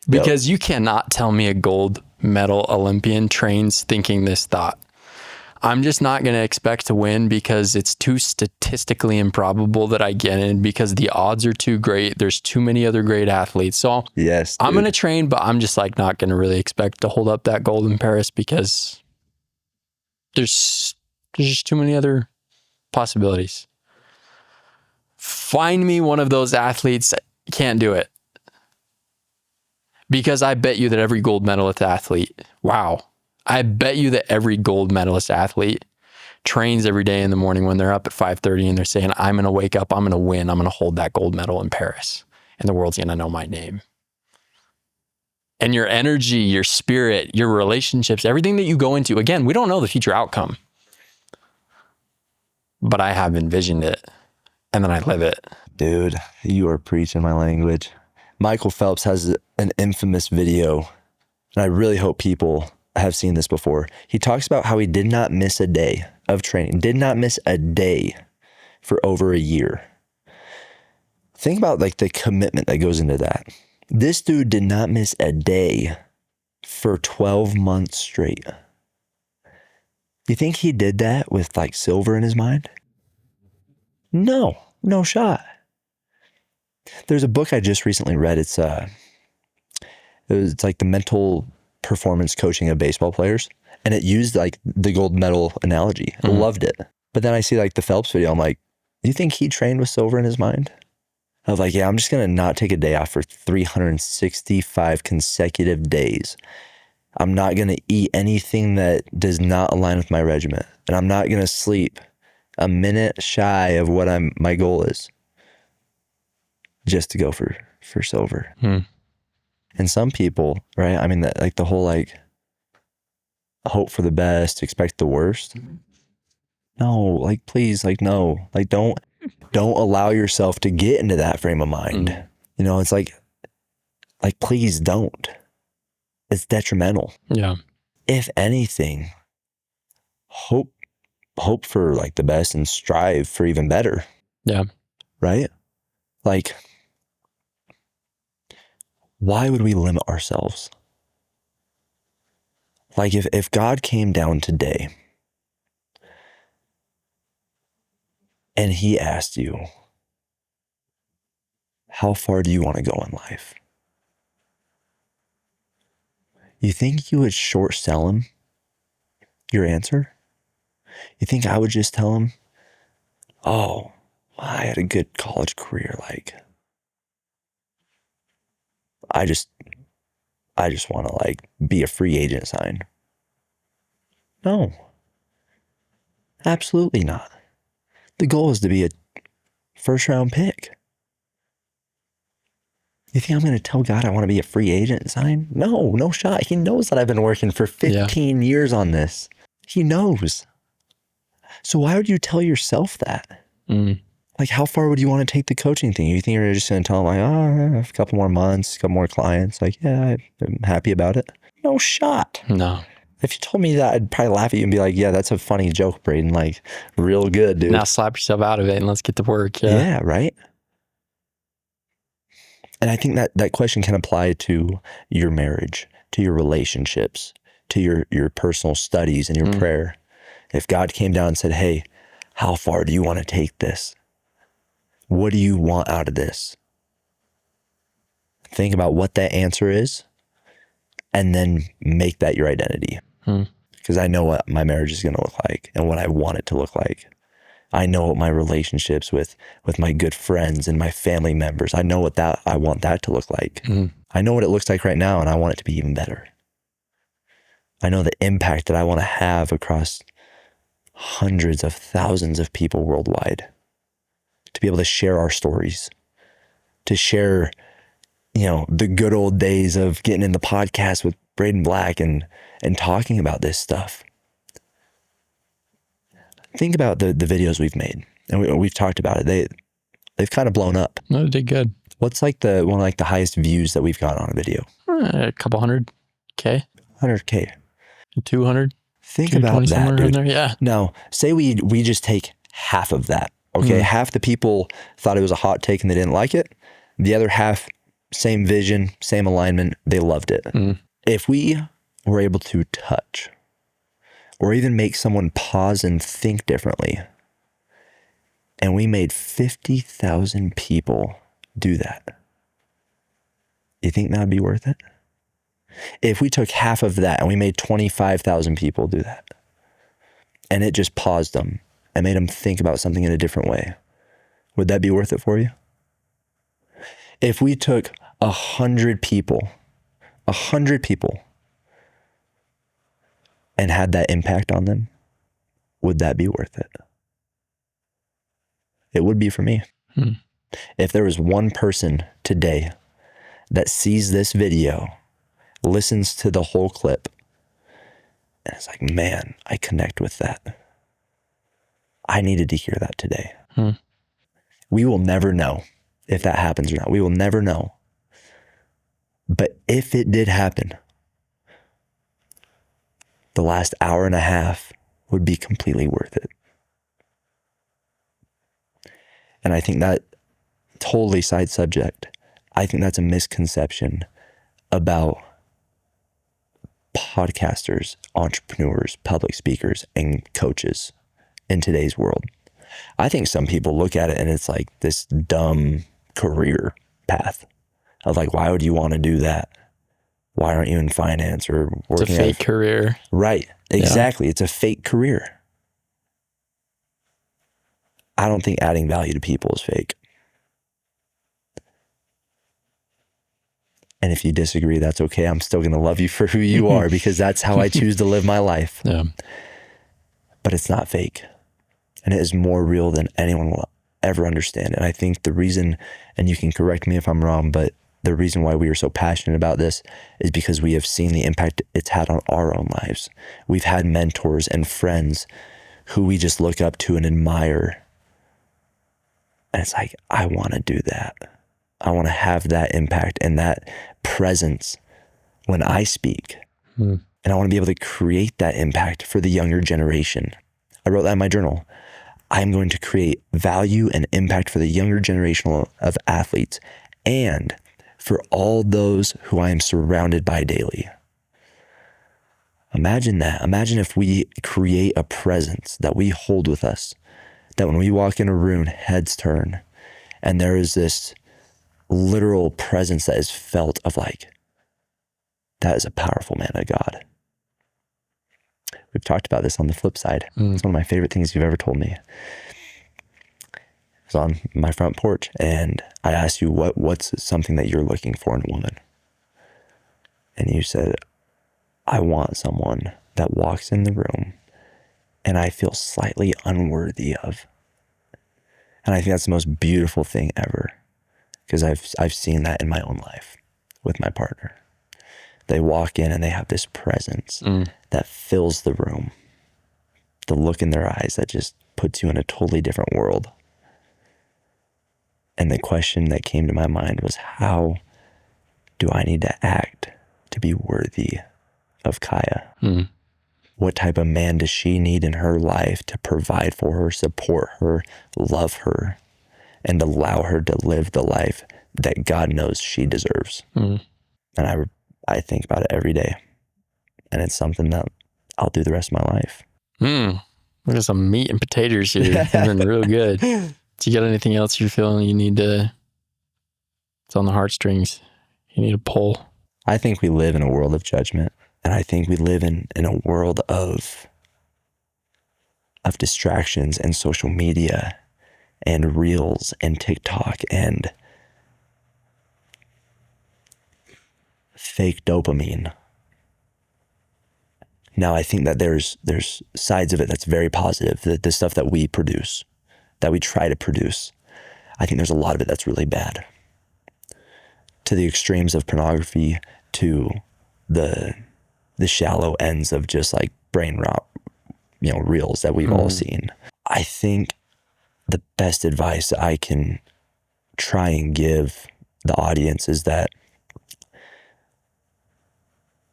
because you cannot tell me a gold medal Olympian trains thinking this thought. I'm just not going to expect to win because it's too statistically improbable that I get in, because the odds are too great. There's too many other great athletes. So yes, I'm going to train, but I'm just like not going to really expect to hold up that gold in Paris, because there's just too many other possibilities. Find me one of those athletes that can't do it. Because I bet you that every gold medalist athlete, I bet you that every gold medalist athlete trains every day in the morning when they're up at 5:30 and they're saying, I'm going to wake up, I'm going to win, I'm going to hold that gold medal in Paris, and the world's going to know my name. And your energy, your spirit, your relationships, everything that you go into, again, we don't know the future outcome, but I have envisioned it, and then I live it. Dude, you are preaching my language. Michael Phelps has an infamous video, and I really hope people have seen this before. He talks about how he did not miss a day of training, did not miss a day for over a year. Think about like the commitment that goes into that. This dude did not miss a day for 12 months straight. You think he did that with like silver in his mind? No shot. There's a book I just recently read. It's like the mental performance coaching of baseball players, and it used like the gold medal analogy. I loved it. But then I see like the Phelps video, I'm like, You think he trained with silver in his mind? Of like, yeah, I'm just going to not take a day off for 365 consecutive days. I'm not going to eat anything that does not align with my regimen. And I'm not going to sleep a minute shy of what my goal is just to go for silver. And some people, right? I mean, that, like the whole like hope for the best, expect the worst. No, like please, like no, like don't allow yourself to get into that frame of mind. You know, it's like please don't. It's detrimental. Yeah. If anything, hope for like the best and strive for even better. Yeah. Right? Like, why would we limit ourselves? Like if God came down today and he asked you, how far do you want to go in life? You think you would short sell him your answer? You think I would just tell him, oh, I had a good college career. Like, I just want to like be a free agent sign. No, absolutely not. The goal is to be a first round pick. You think I'm going to tell God I want to be a free agent sign? No shot. He knows that I've been working for 15 years on this. He knows. So why would you tell yourself that? Like, how far would you want to take the coaching thing? You think you're just going to tell them like, oh, a couple more months, a couple more clients. Like, yeah, I'm happy about it. No shot. No. If you told me that, I'd probably laugh at you and be like, yeah, that's a funny joke, Braden. Like, real good, dude. Now slap yourself out of it and let's get to work. Yeah, right? And I think that question can apply to your marriage, to your relationships, to your personal studies and your prayer. If God came down and said, hey, how far do you want to take this? What do you want out of this? Think about what that answer is and then make that your identity. Because I know what my marriage is going to look like and what I want it to look like. I know what my relationships with my good friends and my family members, I know what I want that to look like. I know what it looks like right now, and I want it to be even better. I know the impact that I want to have across hundreds of thousands of people worldwide, to be able to share our stories, to share, the good old days of getting in the podcast with Braden Black and talking about this stuff. Think about the videos we've made, and we've talked about it. They've kind of blown up. No, they did good. What's like one of the highest views that we've got on a video? A couple 100K. 100K. 200. Think about that, dude. There. Yeah. Now, say we just take half of that. Okay, half the people thought it was a hot take and they didn't like it. The other half, same vision, same alignment, they loved it. If we were able to touch or even make someone pause and think differently, and we made 50,000 people do that, you think that'd be worth it? If we took half of that and we made 25,000 people do that, and it just paused them and made them think about something in a different way, would that be worth it for you? If we took 100 people, and had that impact on them, would that be worth it? It would be for me. If there was one person today that sees this video, listens to the whole clip, and it's like, man, I connect with that. I needed to hear that today. We will never know if that happens or not. We will never know. But if it did happen, the last hour and a half would be completely worth it. And I think that, totally side subject, I think that's a misconception about podcasters, entrepreneurs, public speakers, and coaches in today's world. I think some people look at it and it's like this dumb career path of like, why would you want to do that? Why aren't you in finance or working? It's a fake career. Right. Exactly. Yeah. It's a fake career. I don't think adding value to people is fake. And if you disagree, that's okay. I'm still going to love you for who you are, because that's how I choose to live my life. Yeah. But it's not fake. And it is more real than anyone will ever understand. And I think the reason, and you can correct me if I'm wrong, but the reason why we are so passionate about this is because we have seen the impact it's had on our own lives. We've had mentors and friends who we just look up to and admire. And it's like, I want to do that. I want to have that impact and that presence when I speak. And I want to be able to create that impact for the younger generation. I wrote that in my journal. I'm going to create value and impact for the younger generation of athletes and for all those who I am surrounded by daily. Imagine that. Imagine if we create a presence that we hold with us, that when we walk in a room, heads turn, and there is this literal presence that is felt of like, that is a powerful man of God. We've talked about this on the flip side. It's one of my favorite things you've ever told me. I was on my front porch and I asked you, what's something that you're looking for in a woman? And you said, I want someone that walks in the room and I feel slightly unworthy of. And I think that's the most beautiful thing ever, because I've seen that in my own life with my partner. They walk in and they have this presence that fills the room. The look in their eyes that just puts you in a totally different world. And the question that came to my mind was, how do I need to act to be worthy of Kaya? What type of man does she need in her life to provide for her, support her, love her, and allow her to live the life that God knows she deserves? And I think about it every day. And it's something that I'll do the rest of my life. Look at some meat and potatoes here. It's been real good. Do you got anything else you're feeling you need to, it's on the heartstrings, you need to pull? I think we live in a world of judgment. And I think we live in a world of distractions and social media and reels and TikTok and fake dopamine. Now, I think that there's sides of it that's very positive. The stuff that we produce, that we try to produce, I think there's a lot of it that's really bad. To the extremes of pornography, to the shallow ends of just like brain rot, reels that we've all seen. I think the best advice I can try and give the audience is that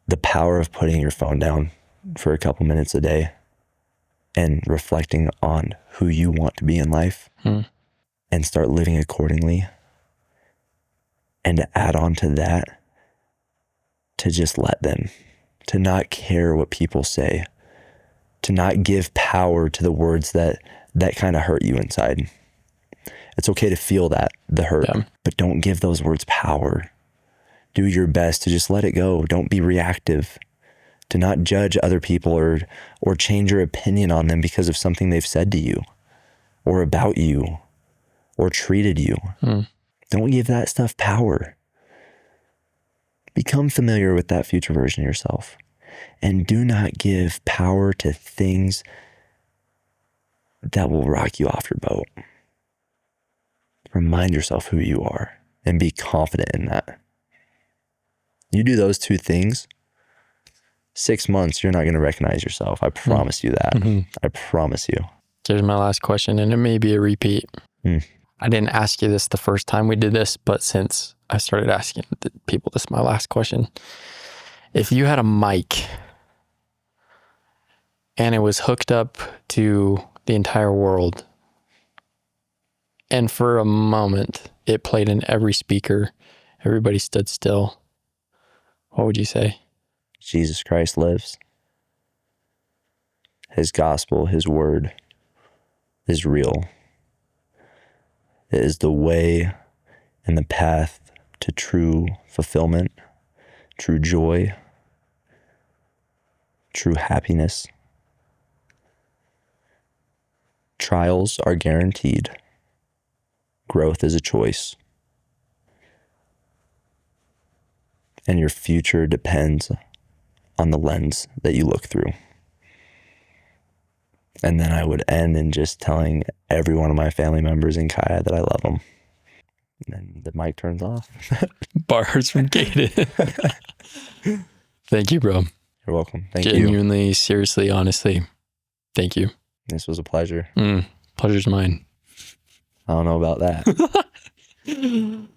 the power of putting your phone down for a couple minutes a day and reflecting on who you want to be in life and start living accordingly, and to add on to that, to just let them, to not care what people say, to not give power to the words that kind of hurt you inside. It's okay to feel the hurt, but don't give those words power. Do your best to just let it go. Don't be reactive. To not judge other people or change your opinion on them because of something they've said to you or about you or treated you. Don't give that stuff power. Become familiar with that future version of yourself. And do not give power to things that will rock you off your boat. Remind yourself who you are and be confident in that. You do those two things, 6 months, you're not going to recognize yourself. I promise you that. I promise you. Here's my last question, and it may be a repeat. I didn't ask you this the first time we did this, but since I started asking people, this is my last question. If you had a mic and it was hooked up to the entire world, and for a moment it played in every speaker, everybody stood still, what would you say? Jesus Christ lives. His gospel, his word is real. It is the way and the path to true fulfillment, true joy, true happiness. trials are guaranteed. Growth is a choice. And your future depends on the lens that you look through. And then I would end in just telling every one of my family members in Kaya that I love them. And then the mic turns off. Bars from Kaden. Thank you, bro. You're welcome. Thank you. Genuinely, seriously, honestly, thank you. This was a pleasure. Pleasure's mine. I don't know about that.